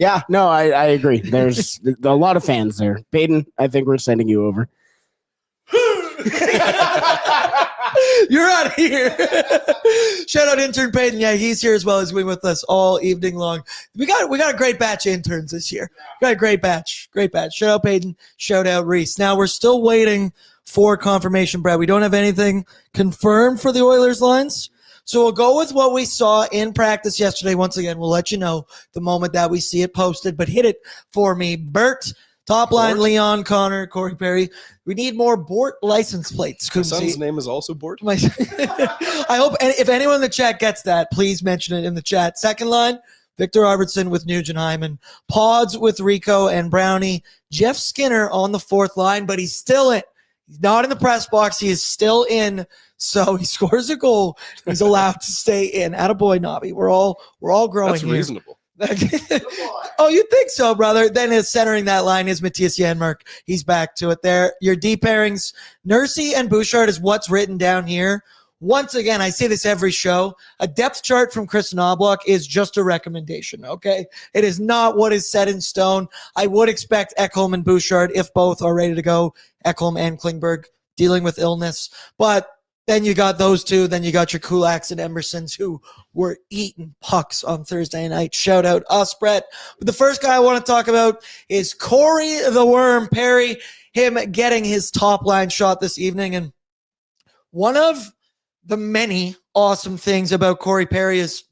Yeah, no, I agree. There's a lot of fans there. Payton, I think we're sending you over. You're out of here. Shout out intern Peyton. Yeah, he's here as well. He's been with us all evening long. We got a great batch of interns this year. We got a great batch. Shout out Peyton. Shout out Reese. Now we're still waiting for confirmation, Brad. We don't have anything confirmed for the Oilers lines. So we'll go with what we saw in practice yesterday. Once again, we'll let you know the moment that we see it posted, but hit it for me. Bert, top line, Bort? Leon, Connor, Corey Perry. We need more Bort license plates. My son's name is also Bort. I hope if anyone in the chat gets that, please mention it in the chat. Second line, Victor Arvidsson with Nugent Hyman. Pods with Rico and Brownie. Jeff Skinner on the fourth line, but he's still in. He's not in the press box. He is still in. So he scores a goal. He's allowed to stay in. Attaboy, Nobby. We're all growing. That's here. reasonable. Oh, you think so, brother? Then his centering that line is Matthias Janmark. He's back to it there. Your D pairings, Nursey and Bouchard is what's written down here. Once again, I say this every show. A depth chart from Chris Knobloch is just a recommendation, okay? It is not what is set in stone. I would expect Ekholm and Bouchard, if both are ready to go, Ekholm and Klingberg dealing with illness. But then you got those two. Then you got your Kulaks and Emersons who were eating pucks on Thursday night. Shout out us, Brett. But the first guy I want to talk about is Corey the Worm Perry, him getting his top line shot this evening. And one of the many awesome things about Corey Perry is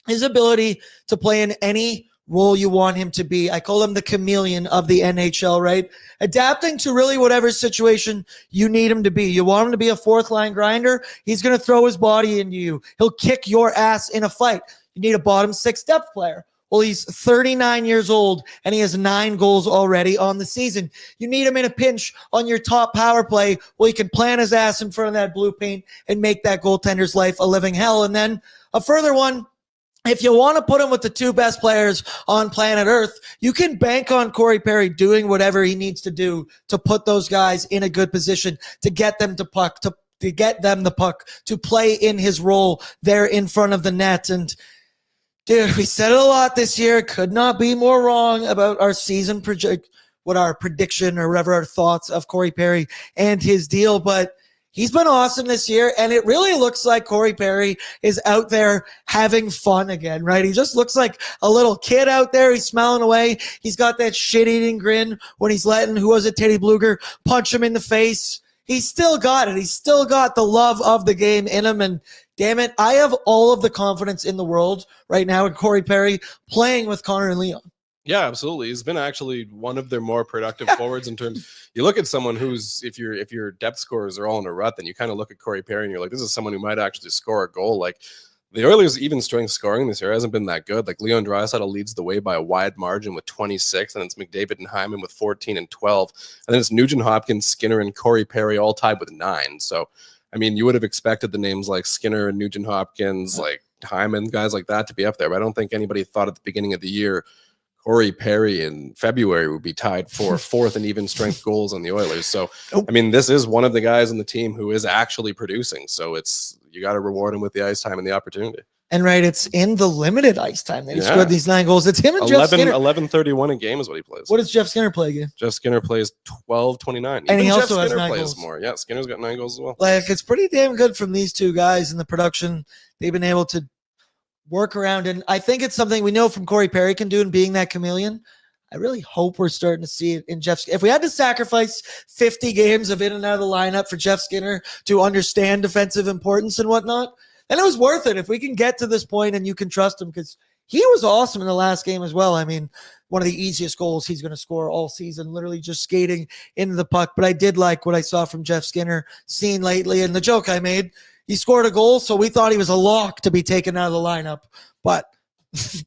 his ability to play in any role you want him to be. I call him the chameleon of the NHL, right? Adapting to really whatever situation you need him to be. You want him to be a fourth line grinder? He's going to throw his body into you. He'll kick your ass in a fight. You need a bottom six depth player. Well, he's 39 years old and he has 9 goals already on the season. You need him in a pinch on your top power play. Well, he can plant his ass in front of that blue paint and make that goaltender's life a living hell. And then a further one, if you want to put him with the 2 best players on planet Earth, you can bank on Corey Perry doing whatever he needs to do to put those guys in a good position, to get them to puck, to get them the puck, to play in his role there in front of the net. And dude, we said it a lot this year. Could not be more wrong about our season what our prediction or whatever our thoughts of Corey Perry and his deal. But he's been awesome this year, and it really looks like Corey Perry is out there having fun again, right? He just looks like a little kid out there. He's smiling away. He's got that shit-eating grin when he's letting, who was it, Teddy Bluger, punch him in the face. He's still got it. He's still got the love of the game in him, and damn it, I have all of the confidence in the world right now in Corey Perry playing with Connor and Leon. Yeah, absolutely. He's been actually one of their more productive forwards in terms. You look at someone who's, if your depth scorers are all in a rut, then you kind of look at Corey Perry and you're like, this is someone who might actually score a goal. Like the Oilers' even strength scoring this year hasn't been that good. Like Leon Draisaitl leads the way by a wide margin with 26, and it's McDavid and Hyman with 14 and 12, and then it's Nugent Hopkins, Skinner, and Corey Perry all tied with 9. So, I mean, you would have expected the names like Skinner and Nugent Hopkins, like Hyman, guys like that to be up there. But I don't think anybody thought at the beginning of the year Corey Perry in February would be tied for 4th and even strength goals on the Oilers. So, I mean, this is one of the guys on the team who is actually producing. So you got to reward him with the ice time and the opportunity. And right, it's in the limited ice time that he scored these 9 goals. It's him and Jeff Skinner. 11:31 a game is what he plays. What does Jeff Skinner play again? Jeff Skinner plays 12:29. And he Jeff also has Skinner 9 plays goals. more. Yeah, Skinner's got 9 goals as well. Like, it's pretty damn good from these two guys in the production. They've been able to work around. And I think it's something we know from Corey Perry can do in being that chameleon. I really hope we're starting to see it in Jeff. If we had to sacrifice 50 games of in and out of the lineup for Jeff Skinner to understand defensive importance and whatnot, then it was worth it. If we can get to this point and you can trust him, because he was awesome in the last game as well. I mean, one of the easiest goals he's going to score all season, literally just skating into the puck. But I did like what I saw from Jeff Skinner seen lately. And the joke I made, he scored a goal, so we thought he was a lock to be taken out of the lineup. But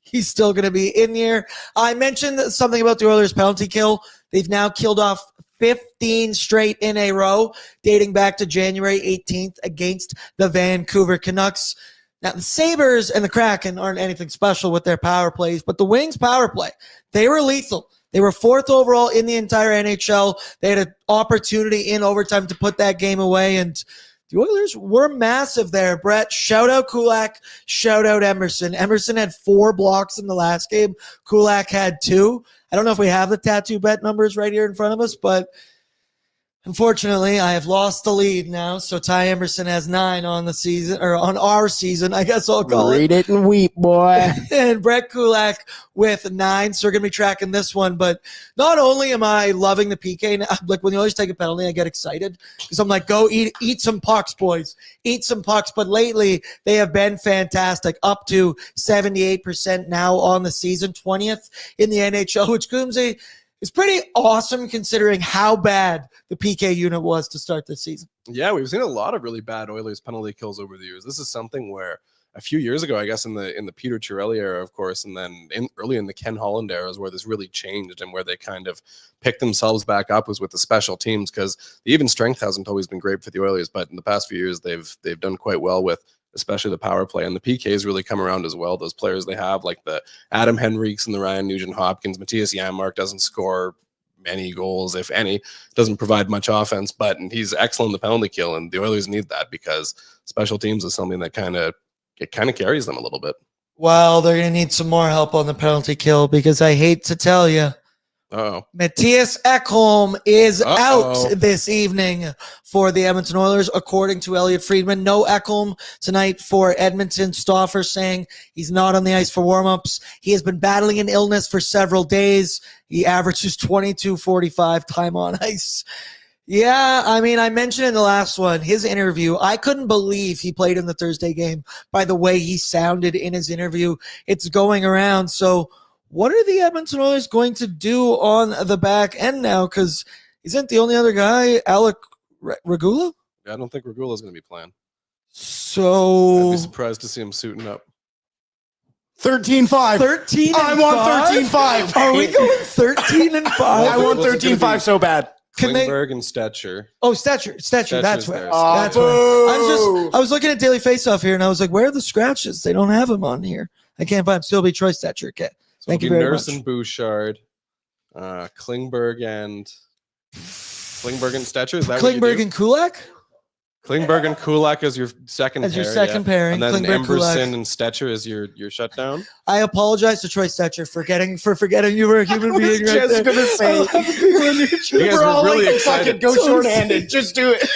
he's still going to be in here. I mentioned something about the Oilers penalty kill. They've now killed off 15 straight in a row, dating back to January 18th against the Vancouver Canucks. Now, the Sabres and the Kraken aren't anything special with their power plays, but the Wings power play, they were lethal. They were 4th overall in the entire NHL. They had an opportunity in overtime to put that game away, and the Oilers were massive there, Brett. Shout out Kulak. Shout out Emerson. Emerson had 4 blocks in the last game. Kulak had 2. I don't know if we have the tattoo bet numbers right here in front of us, but Unfortunately, I have lost the lead now, so Ty Emerson has 9 on the season, or on our season, I guess I'll call Read it and weep, boy. and Brett Kulak with 9, so we're going to be tracking this one. But not only am I loving the PK, like when the Oilers take a penalty, I get excited because I'm like, go eat some pucks, boys. Eat some pucks. But lately, they have been fantastic, up to 78% now on the season, 20th in the NHL, which Coombsy is pretty awesome considering how bad the PK unit was to start this season. Yeah, we've seen a lot of really bad Oilers penalty kills over the years. This is something where a few years ago, I guess in the Peter Chiarelli era, of course, and then early in the Ken Holland era is where this really changed and where they kind of picked themselves back up was with the special teams, because the even strength hasn't always been great for the Oilers, but in the past few years they've done quite well with especially the power play, and the PKs really come around as well. Those players they have, like the Adam Henriques and the Ryan Nugent-Hopkins, Matthias Janmark doesn't score many goals, if any, doesn't provide much offense, but he's excellent in the penalty kill, and the Oilers need that because special teams is something that kind of carries them a little bit. Well, they're going to need some more help on the penalty kill because I hate to tell you, Matthias Ekholm is out this evening for the Edmonton Oilers, according to Elliot Friedman. No Ekholm tonight for Edmonton. Stauffer saying he's not on the ice for warmups. He has been battling an illness for several days. He averages 22:45 time on ice. Yeah, I mean, I mentioned in the last one, his interview, I couldn't believe he played in the Thursday game by the way he sounded in his interview. It's going around. So what are the Edmonton Oilers going to do on the back end now? Because isn't the only other guy Alec Regula? Yeah, I don't think Regula is going to be playing. So I'd be surprised to see him suiting up. 13-5. 13 I want 13-5. Are we going 13-5? I want 13-5 so bad. Klingberg and Stetcher. Oh, Stetcher. That's where. there. That's where. I was looking at Daily Faceoff here, and I was like, where are the scratches? They don't have him on here. I can't find him. Still be Troy Stetcher. Okay. Thank you very Nurse much. and Bouchard, Klingberg and Stetcher. Is that Klingberg and Kulak? Klingberg and Kulak as your second as your second pairing, and then Klingberg, Emberson and Stetcher as your shutdown. I apologize to Troy Stetcher for forgetting you were a human being. I was just gonna say, you guys were really excited. Go shorthanded. Just do it.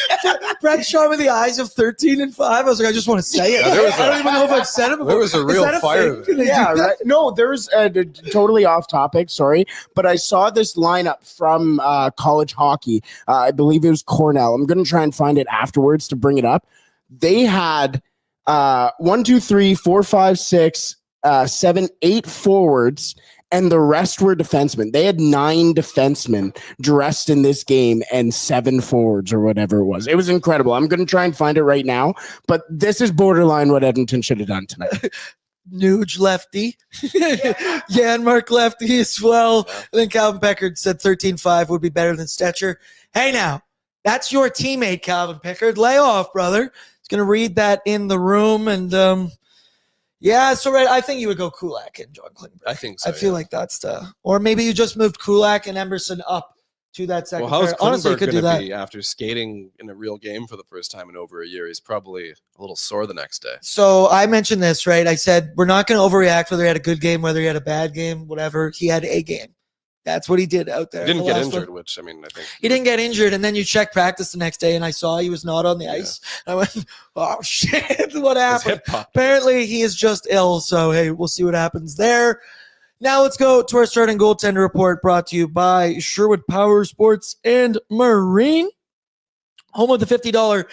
Brett shot with the eyes of 13-5. I was like, I just want to say it. I don't even know if I've said it before. There was a real fire. Yeah, right. No, there's totally off topic. Sorry, but I saw this lineup from college hockey. I believe it was Cornell. I'm going to try and find it afterwards to bring it up. They had 1, 2, 3, 4, 5, 6, 7, 8 forwards, and the rest were defensemen. They had 9 defensemen dressed in this game and 7 forwards or whatever it was. It was incredible. I'm going to try and find it right now, but this is borderline what Edmonton should have done tonight. Nuge lefty. Janmark lefty as well. And then Calvin Pickard said 13-5 would be better than Stetcher. Hey now, that's your teammate, Calvin Pickard. Lay off, brother. He's going to read that in the room. And yeah, so right, I think you would go Kulak and John Klingberg. I think so. I feel like that's or maybe you just moved Kulak and Emberson up to that second. Well, how's honestly, Klingberg going to be after skating in a real game for the first time in over a year? He's probably a little sore the next day. So I mentioned this, right? I said we're not going to overreact whether he had a good game, whether he had a bad game, whatever. He had a game. That's what he did out there. He didn't get injured, which, I mean, I think... He didn't get injured, and then you check practice the next day, and I saw he was not on the ice. I went, oh, shit, what happened? Apparently, he is just ill, so, hey, we'll see what happens there. Now let's go to our starting goaltender report, brought to you by Sherwood Power Sports and Marine. Home of the $50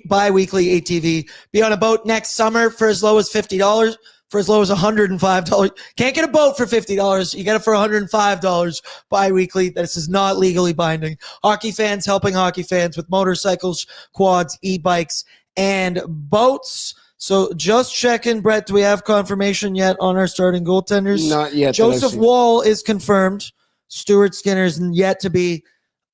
bi-weekly ATV. Be on a boat next summer for as low as $50. For as low as $105. Can't get a boat for $50. You get it for $105 bi-weekly. This is not legally binding. Hockey fans helping hockey fans with motorcycles, quads, e-bikes, and boats. So just checking, Brett, do we have confirmation yet on our starting goaltenders? Not yet. Joseph Wall is confirmed. Stuart Skinner's yet to be.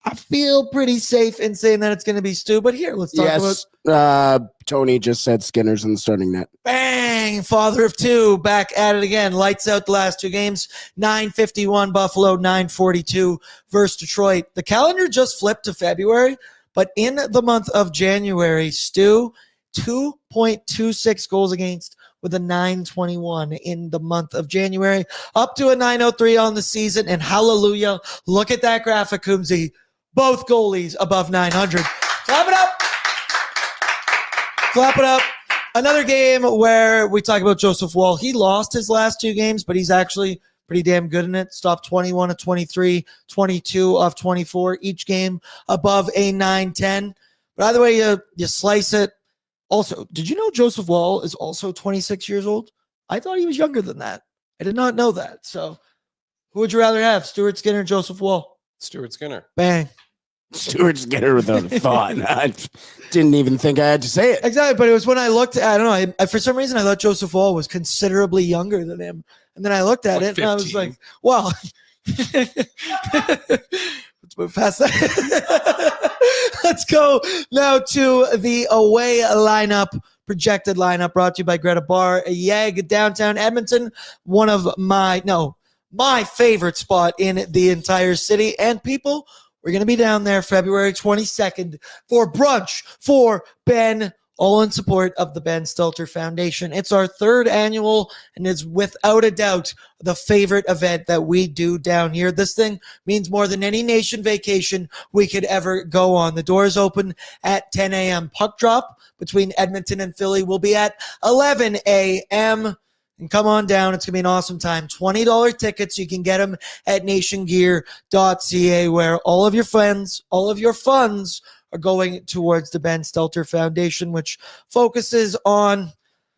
I feel pretty safe in saying that it's going to be Stu, but here, let's talk about... Tony just said Skinner's in the starting net. Bang! Father of 2, back at it again. Lights out the last 2 games. 9:51 Buffalo, 9:42 versus Detroit. The calendar just flipped to February, but in the month of January, Stu, 2.26 goals against with a 921 in the month of January, up to a 903 on the season, and hallelujah, look at that graphic, Coombsy. Both goalies above 900. Clap it up. Clap it up. Another game where we talk about Joseph Woll. He lost his last 2 games, but he's actually pretty damn good in it. Stopped 21 of 23, 22 of 24. Each game above a 9-10. But either way, you slice it. Also, did you know Joseph Woll is also 26 years old? I thought he was younger than that. I did not know that. So who would you rather have, Stuart Skinner or Joseph Woll? Stuart Skinner. Bang. Stuart Skinner without a thought. I didn't even think I had to say it. Exactly, but it was when I looked at, I don't know, I for some reason I thought Joseph Woll was considerably younger than him. And then I looked at it and I was like, well, let's move past that. Let's go now to the away lineup, projected lineup brought to you by Greta Bar, Yeg, downtown Edmonton, one of my favorite spot in the entire city. And people, we're going to be down there February 22nd for brunch for Ben, all in support of the Ben Stelter Foundation. It's our 3rd annual and is without a doubt the favorite event that we do down here. This thing means more than any nation vacation we could ever go on. The doors open at 10 a.m. Puck drop between Edmonton and Philly will be at 11 a.m. And come on down. It's going to be an awesome time. $20 tickets. You can get them at nationgear.ca, where all of your funds are going towards the Ben Stelter Foundation, which focuses on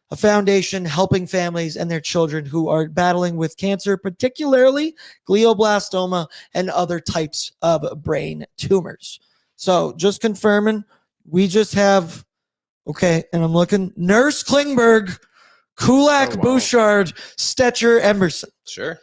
a foundation helping families and their children who are battling with cancer, particularly glioblastoma and other types of brain tumors. So just confirming, we just have, okay, and I'm looking, Nurse Klingberg, Kulak, Bouchard, Stetcher, Emerson. Sure.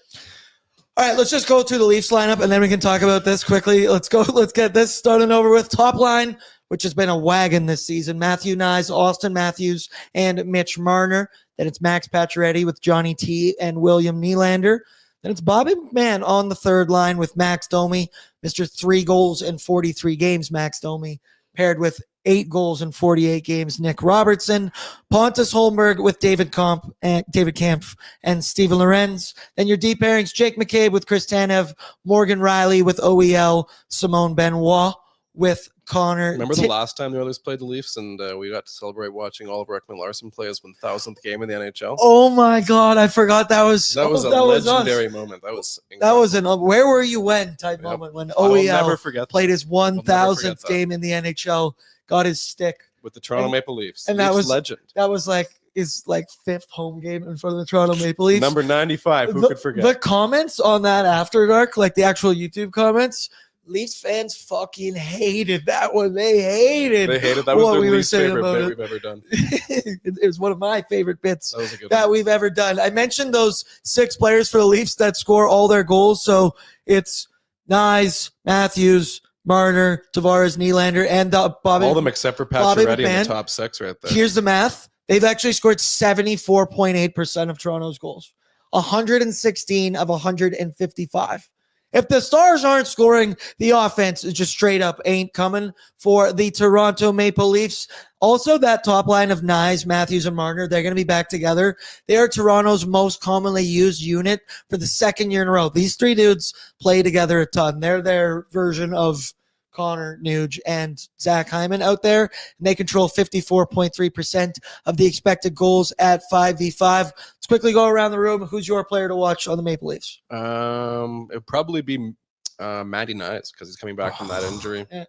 All right, let's just go to the Leafs lineup, and then we can talk about this quickly. Let's go. Let's get this started over with. Top line, which has been a wagon this season. Matthew Nyes, Austin Matthews, and Mitch Marner. Then it's Max Pacioretty with Johnny T and William Nylander. Then it's Bobby McMahon on the 3rd line with Max Domi, Mr. 3 goals in 43 games, Max Domi, paired with 8 goals in 48 games, Nick Robertson, Pontus Holmberg with David Kampf and Steven Lorenz. Then your deep pairings, Jake McCabe with Chris Tanev, Morgan Riley with OEL, Simone Benoit with Connor. Remember the last time the Oilers played the Leafs and we got to celebrate watching Oliver Ekman-Larsson play his 1,000th game in the NHL? Oh my God, I forgot that was a legendary moment. That was incredible. That was an where were you when type moment when OEL played his 1,000th game in the NHL, got his stick with the Toronto Maple Leafs. And that was legend. That was like his 5th home game in front of the Toronto Maple Leafs. Number 95. Who could forget? The comments on that After Dark, like the actual YouTube comments, Leafs fans fucking hated that one. They hated that was their least favorite bit we've ever done. It was one of my favorite bits that we've ever done. I mentioned those 6 players for the Leafs that score all their goals. So it's Nyes, Matthews, Marner, Tavares, Nylander, and Bobby. All of them except for Pacioretty in the top 6 right there. Here's the math. They've actually scored 74.8% of Toronto's goals. 116 of 155. If the Stars aren't scoring, the offense is just straight up ain't coming for the Toronto Maple Leafs. Also, that top line of Nyes, Matthews, and Marner, they're going to be back together. They are Toronto's most commonly used unit for the 2nd year in a row. These 3 dudes play together a ton. They're their version of Connor, Nuge, and Zach Hyman out there. And they control 54.3% of the expected goals at 5v5. Let's quickly go around the room. Who's your player to watch on the Maple Leafs? It would probably be Matty Nyes because he's coming back from that injury. Yeah.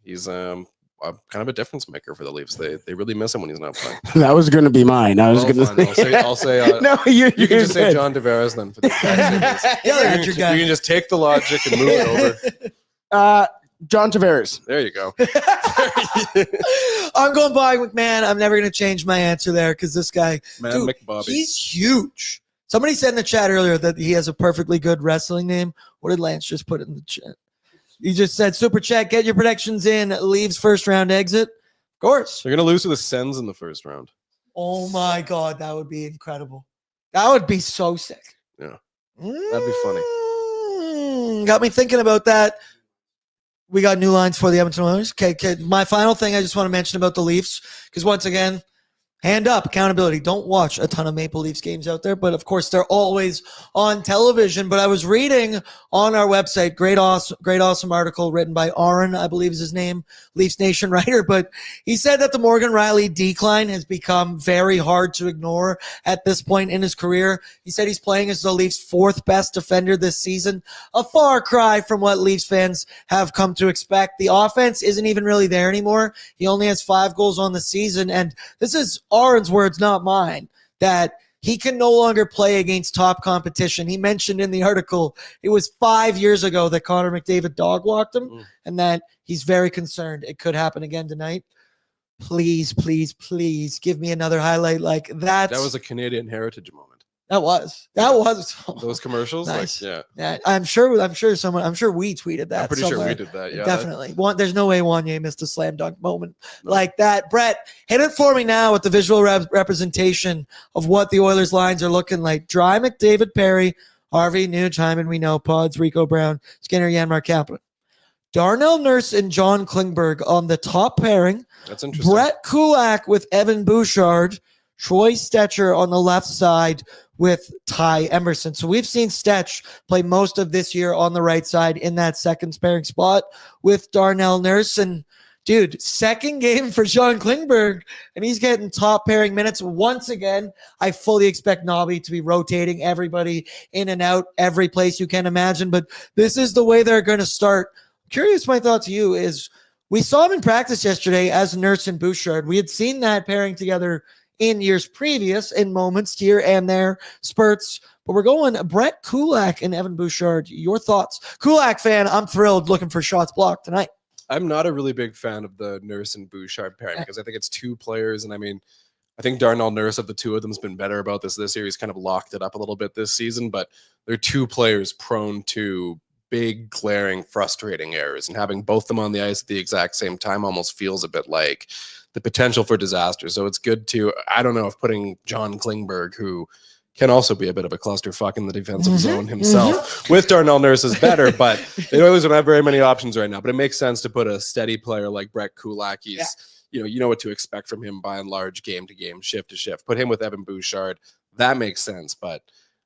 He's kind of a difference maker for the Leafs. They really miss him when he's not playing. That was going to be mine. I was going to I'll say no, you can just say John Tavares then. For the you can just take the logic and move it over. John Tavares. There you go. I'm going by McMahon. I'm never going to change my answer there because this guy, he's huge. Somebody said in the chat earlier that he has a perfectly good wrestling name. What did Lance just put in the chat? He just said, Super Chat, get your predictions in. Leaves 1st round exit. Of course. They're going to lose to the Sens in the 1st round. Oh, my God. That would be incredible. That would be so sick. Yeah. That'd be funny. Got me thinking about that. We got new lines for the Edmonton Oilers. Okay. My final thing I just want to mention about the Leafs, because once again, Hand up, accountability. Don't watch a ton of Maple Leafs games out there, but of course they're always on television. But I was reading on our website, great awesome article written by Aaron, I believe is his name, Leafs Nation writer. But he said that the Morgan Rielly decline has become very hard to ignore at this point in his career. He said he's playing as the Leafs' fourth best defender this season, a far cry from what Leafs fans have come to expect. The offense isn't even really there anymore. He only has 5 goals on the season, and this is Aaron's words, not mine, that he can no longer play against top competition. He mentioned in the article it was 5 years ago that Connor McDavid dog-walked him, and that he's very concerned it could happen again tonight. Please, please, please give me another highlight like that. That was a Canadian heritage moment. That was Those commercials. Nice. Like, yeah. I'm sure we tweeted that. I'm pretty sure we did that. Yeah, definitely. There's no way Wanye missed a slam dunk moment like that. Brett, hit it for me now with the visual representation of what the Oilers lines are looking like. Dry McDavid, Perry, Harvey, Nuge, Hyman, we know, Pods, Rico Brown, Skinner, Janmark Kaplan. Darnell Nurse and John Klingberg on the top pairing. That's interesting. Brett Kulak with Evan Bouchard, Troy Stetcher on the left side with Ty Emerson. So we've seen Stetch play most of this year on the right side in that second pairing spot with Darnell Nurse. And dude, second game for John Klingberg, and he's getting top pairing minutes once again. I fully expect Nobby to be rotating everybody in and out every place you can imagine, but this is the way they're going to start. Curious, my thought to you is we saw him in practice yesterday as Nurse and Bouchard. We had seen that pairing together in years previous, in moments here and there, spurts. But we're going Brett Kulak and Evan Bouchard. Your thoughts? Kulak fan, I'm thrilled, looking for shots blocked tonight. I'm not a really big fan of the Nurse and Bouchard pairing because I think it's 2 players. And I mean, I think Darnell Nurse of the 2 of them has been better about this year. He's kind of locked it up a little bit this season, but they're 2 players prone to big, glaring, frustrating errors. And having both them on the ice at the exact same time almost feels a bit like the potential for disaster. So it's good to, I don't know if putting John Klingberg, who can also be a bit of a clusterfuck in the defensive zone himself, with Darnell Nurse is better, but the Oilers don't have very many options right now. But it makes sense to put a steady player like Brett Kulak. He's, you know what to expect from him by and large, game to game, shift to shift. Put him with Evan Bouchard. That makes sense. But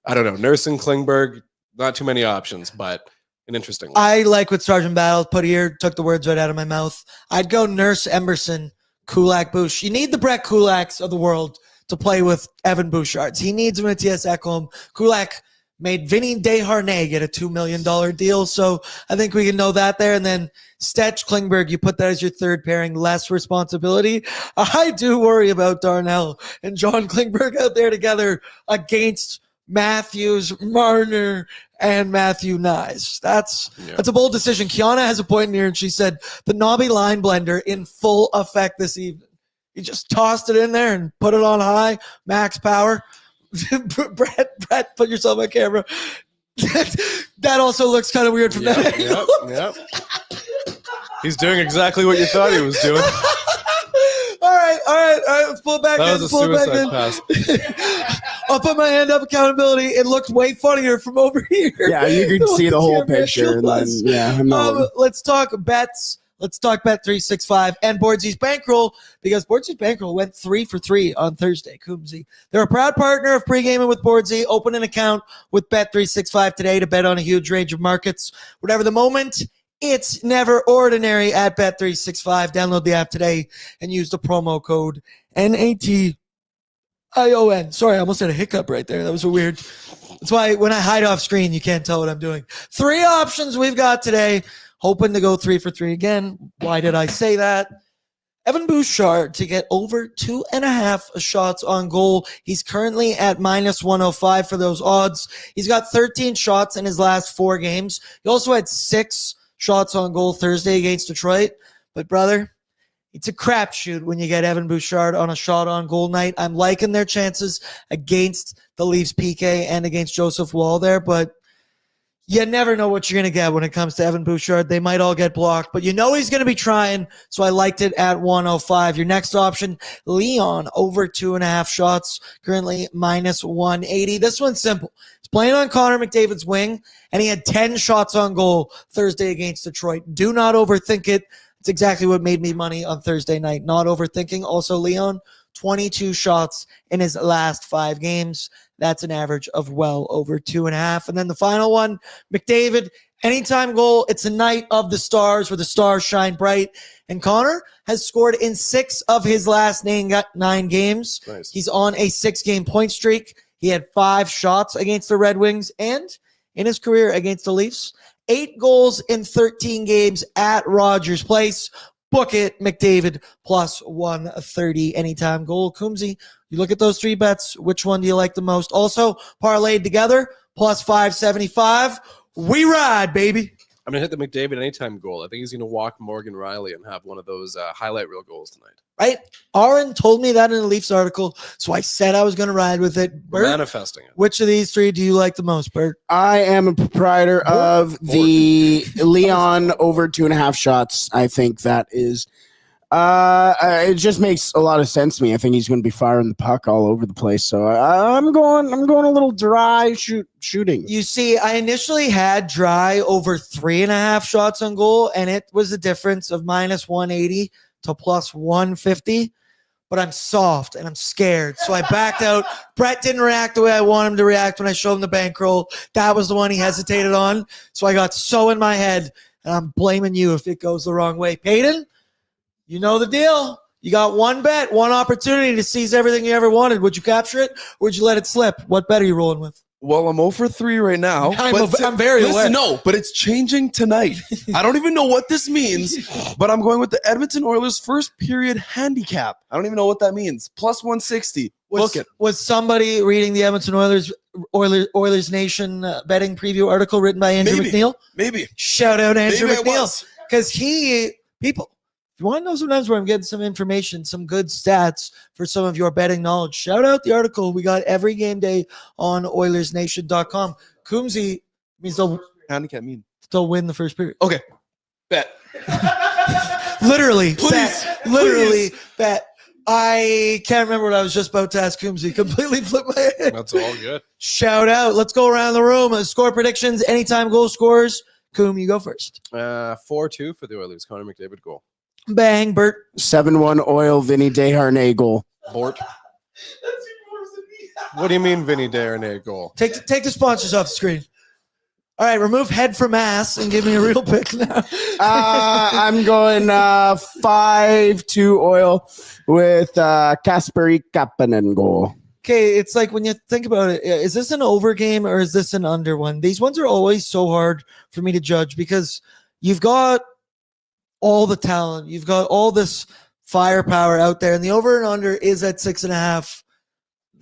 I don't know. Nurse and Klingberg, not too many options, but an interesting one. I like what Sergeant Battle put here, took the words right out of my mouth. I'd go Nurse, Emerson, Kulak, Bouch. You need the Brett Kulaks of the world to play with Evan Bouchards. He needs Matthias Ekholm. Kulak made Vinny Desharnais get a $2 million deal, so I think we can know that there. And then Stetch, Klingberg, you put that as your third pairing, less responsibility. I do worry about Darnell and John Klingberg out there together against Matthews, Marner, and Matthew Nyes. That's a bold decision. Kiana has a point here, and she said the Nobby line blender in full effect this evening. You just tossed it in there and put it on high, max power. Brett, put yourself on camera. That also looks kind of weird from that angle. Yep. He's doing exactly what you thought he was doing. All right. Let's pull it back in. That was a suicide pass. I'll put my hand up, accountability. It looked way funnier from over here. Yeah, you can see the whole picture. And then, let's talk bets. Let's talk Bet365 and Bordzy's Bankroll, because Bordzy's Bankroll went 3 for 3 on Thursday. Coombsy. They're a proud partner of Pregaming with Bordzy. Open an account with Bet365 today to bet on a huge range of markets. Whatever the moment, it's never ordinary at Bet365. Download the app today and use the promo code NATION. Sorry, I almost had a hiccup right there. That was weird. That's why when I hide off screen, you can't tell what I'm doing. 3 options we've got today. Hoping to go 3 for 3 again. Why did I say that? Evan Bouchard to get over 2.5 shots on goal. He's currently at minus 105 for those odds. He's got 13 shots in his last 4 games. He also had 6 shots on goal Thursday against Detroit. But brother, it's a crapshoot when you get Evan Bouchard on a shot on goal night. I'm liking their chances against the Leafs PK and against Joseph Wall there, but you never know what you're going to get when it comes to Evan Bouchard. They might all get blocked, but you know he's going to be trying, so I liked it at 105. Your next option, Leon, over 2.5 shots, currently minus 180. This one's simple. He's playing on Connor McDavid's wing, and he had 10 shots on goal Thursday against Detroit. Do not overthink it. It's exactly what made me money on Thursday night. Not overthinking. Also, Leon, 22 shots in his last 5 games. That's an average of well over 2.5. And then the final one, McDavid, anytime goal. It's a night of the stars where the stars shine bright. And Connor has scored in 6 of his last 9 games. Nice. He's on a 6-game point streak. He had 5 shots against the Red Wings and in his career against the Leafs. 8 goals in 13 games at Rogers Place. Book it, McDavid, plus 130 anytime goal. Coombsy, you look at those 3 bets. Which one do you like the most? Also, parlayed together, plus 575. We ride, baby. I'm going to hit the McDavid anytime goal. I think he's going to walk Morgan Riley and have one of those highlight reel goals tonight. Right? Aaron told me that in the Leafs article, so I said I was going to ride with it. We're Bert, manifesting it. which of these 3 do you like the most, Bert? I am a proprietor of the Leon over 2.5 shots. I think that is, it just makes a lot of sense to me. I think he's going to be firing the puck all over the place. So I'm going a little dry shooting. You see, I initially had Dry over 3.5 shots on goal, and it was a difference of minus 180 to plus 150. But I'm soft and I'm scared. So I backed out. Brett didn't react the way I want him to react when I showed him the bankroll. That was the one he hesitated on. So I got so in my head, and I'm blaming you if it goes the wrong way. Peyton, you know the deal. You got one bet, one opportunity to seize everything you ever wanted. Would you capture it or would you let it slip? What bet are you rolling with? Well, I'm 0 for 3 right now. I'm very aware. No, but it's changing tonight. I don't even know what this means, but I'm going with the Edmonton Oilers first period handicap. I don't even know what that means. Plus 160. Book it. Was somebody reading the Edmonton Oilers Nation betting preview article written by Andrew McNeil? Maybe. Shout out Andrew Maybe McNeil. Because people, if you want to know sometimes where I'm getting some information, some good stats for some of your betting knowledge, shout out the article we got every game day on Oilersnation.com. Coombsy means Handicap mean. they'll win the first period. Okay. Bet. Literally. Please. Bet. Literally. Bet. I can't remember what I was just about to ask Coombsy. Completely flipped my head. That's all good. Shout out. Let's go around the room. Score predictions, anytime goal scores. Coomb, you go first. 4-2 for the Oilers. Connor McDavid goal. Bang, Bert. 7-1 Oil, Vinny Desharnais goal. Bort. What do you mean, Vinny Desharnais goal? Take the sponsors off the screen. All right, remove head from ass and give me a real pick now. I'm going 5-2 Oil with Kasperi Kapanen goal. Okay, it's like when you think about it, is this an over game or is this an under one? These ones are always so hard for me to judge because you've got all the talent. You've got all this firepower out there, and the over and under is at 6.5.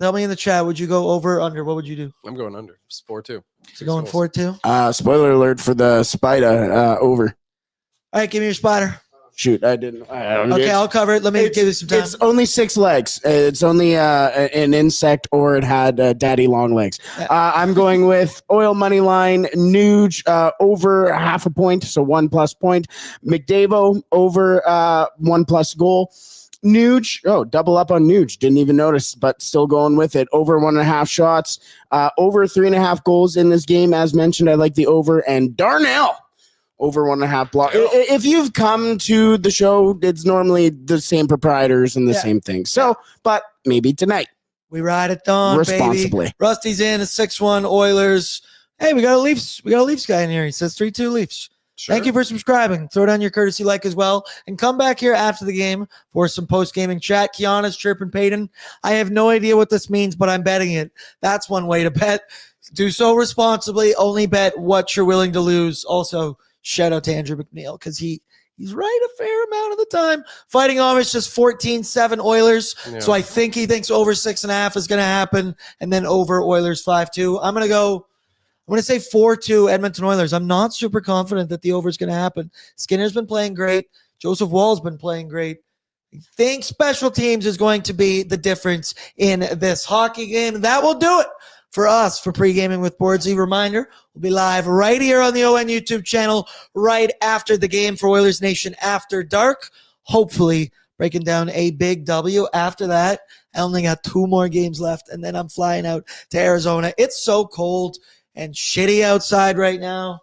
Tell me in the chat, would you go over or under? What would you do? I'm going under. It's 4-2. You going 4-2? Spoiler alert for the Spida over. All right, give me your spotter. Shoot, I didn't. Okay, I'll cover it. Let me give you some time. It's only 6 legs. It's only an insect, or it had daddy long legs. I'm going with Oil money line, Nuge over 0.5 point, so 1+ point. McDavid over 1+ goal. Nuge, double up on Nuge. Didn't even notice, but still going with it. Over 1.5 shots, over 3.5 goals in this game. As mentioned, I like the over. And Darnell, over 1.5 block. If you've come to the show, it's normally the same proprietors and the same thing. So, but maybe tonight. We ride it on, responsibly. Baby. Rusty's in, a 6-1 Oilers. Hey, we got a Leafs guy in here. He says 3-2 Leafs. Sure. Thank you for subscribing. Throw down your courtesy like as well. And come back here after the game for some post-gaming chat. Kiana's chirping Peyton. I have no idea what this means, but I'm betting it. That's one way to bet. Do so responsibly. Only bet what you're willing to lose. Also, shout out to Andrew McNeil because he's right a fair amount of the time. Fighting Amish just 14-7 Oilers. Yeah. So I think he thinks over 6.5 is going to happen. And then over Oilers 5-2. I'm going to say 4-2 Edmonton Oilers. I'm not super confident that the over is going to happen. Skinner's been playing great. Joseph Wall's been playing great. I think special teams is going to be the difference in this hockey game. That will do it for us for Pregaming with Bordzy. Reminder, we'll be live right here on the ON YouTube channel right after the game for Oilers Nation After Dark. Hopefully breaking down a big W. After that, I only got 2 more games left, and then I'm flying out to Arizona. It's so cold and shitty outside right now.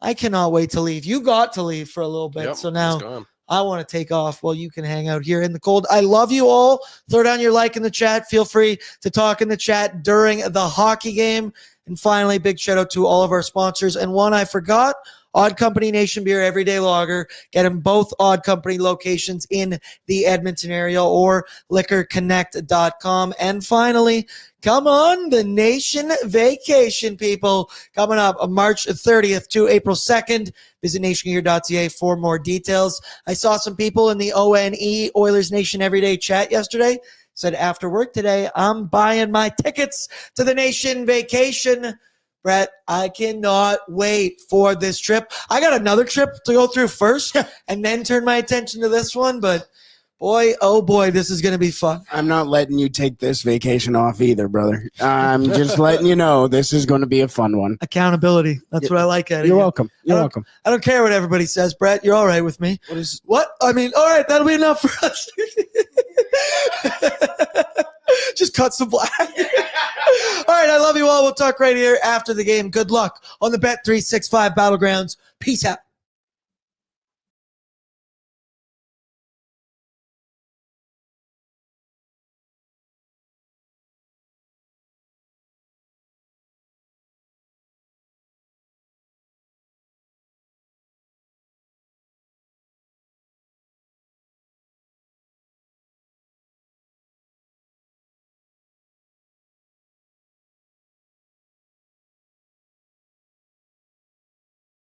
I cannot wait to leave. You got to leave for a little bit, so now I want to take off while you can hang out here in the cold. I love you all. Throw down your like in the chat. Feel free to talk in the chat during the hockey game. And finally, big shout out to all of our sponsors. And one I forgot, Odd Company Nation Beer Everyday Lager. Get them both Odd Company locations in the Edmonton area or liquorconnect.com. And finally, come on, the Nation Vacation, people. Coming up on March 30th to April 2nd. Visit nationgear.ca for more details. I saw some people in the ONE Oilers Nation Everyday chat yesterday. Said after work today, I'm buying my tickets to the Nation Vacation. Brett, I cannot wait for this trip. I got another trip to go through first and then turn my attention to this one. But boy, oh boy, this is going to be fun. I'm not letting you take this vacation off either, brother. I'm just letting you know this is going to be a fun one. Accountability. That's what I like at it. You're welcome. You're welcome. I don't care what everybody says, Brett. You're all right with me. What? I mean, all right, that'll be enough for us. Just cut some black. All right, I love you all. We'll talk right here after the game. Good luck on the Bet365 Battlegrounds. Peace out.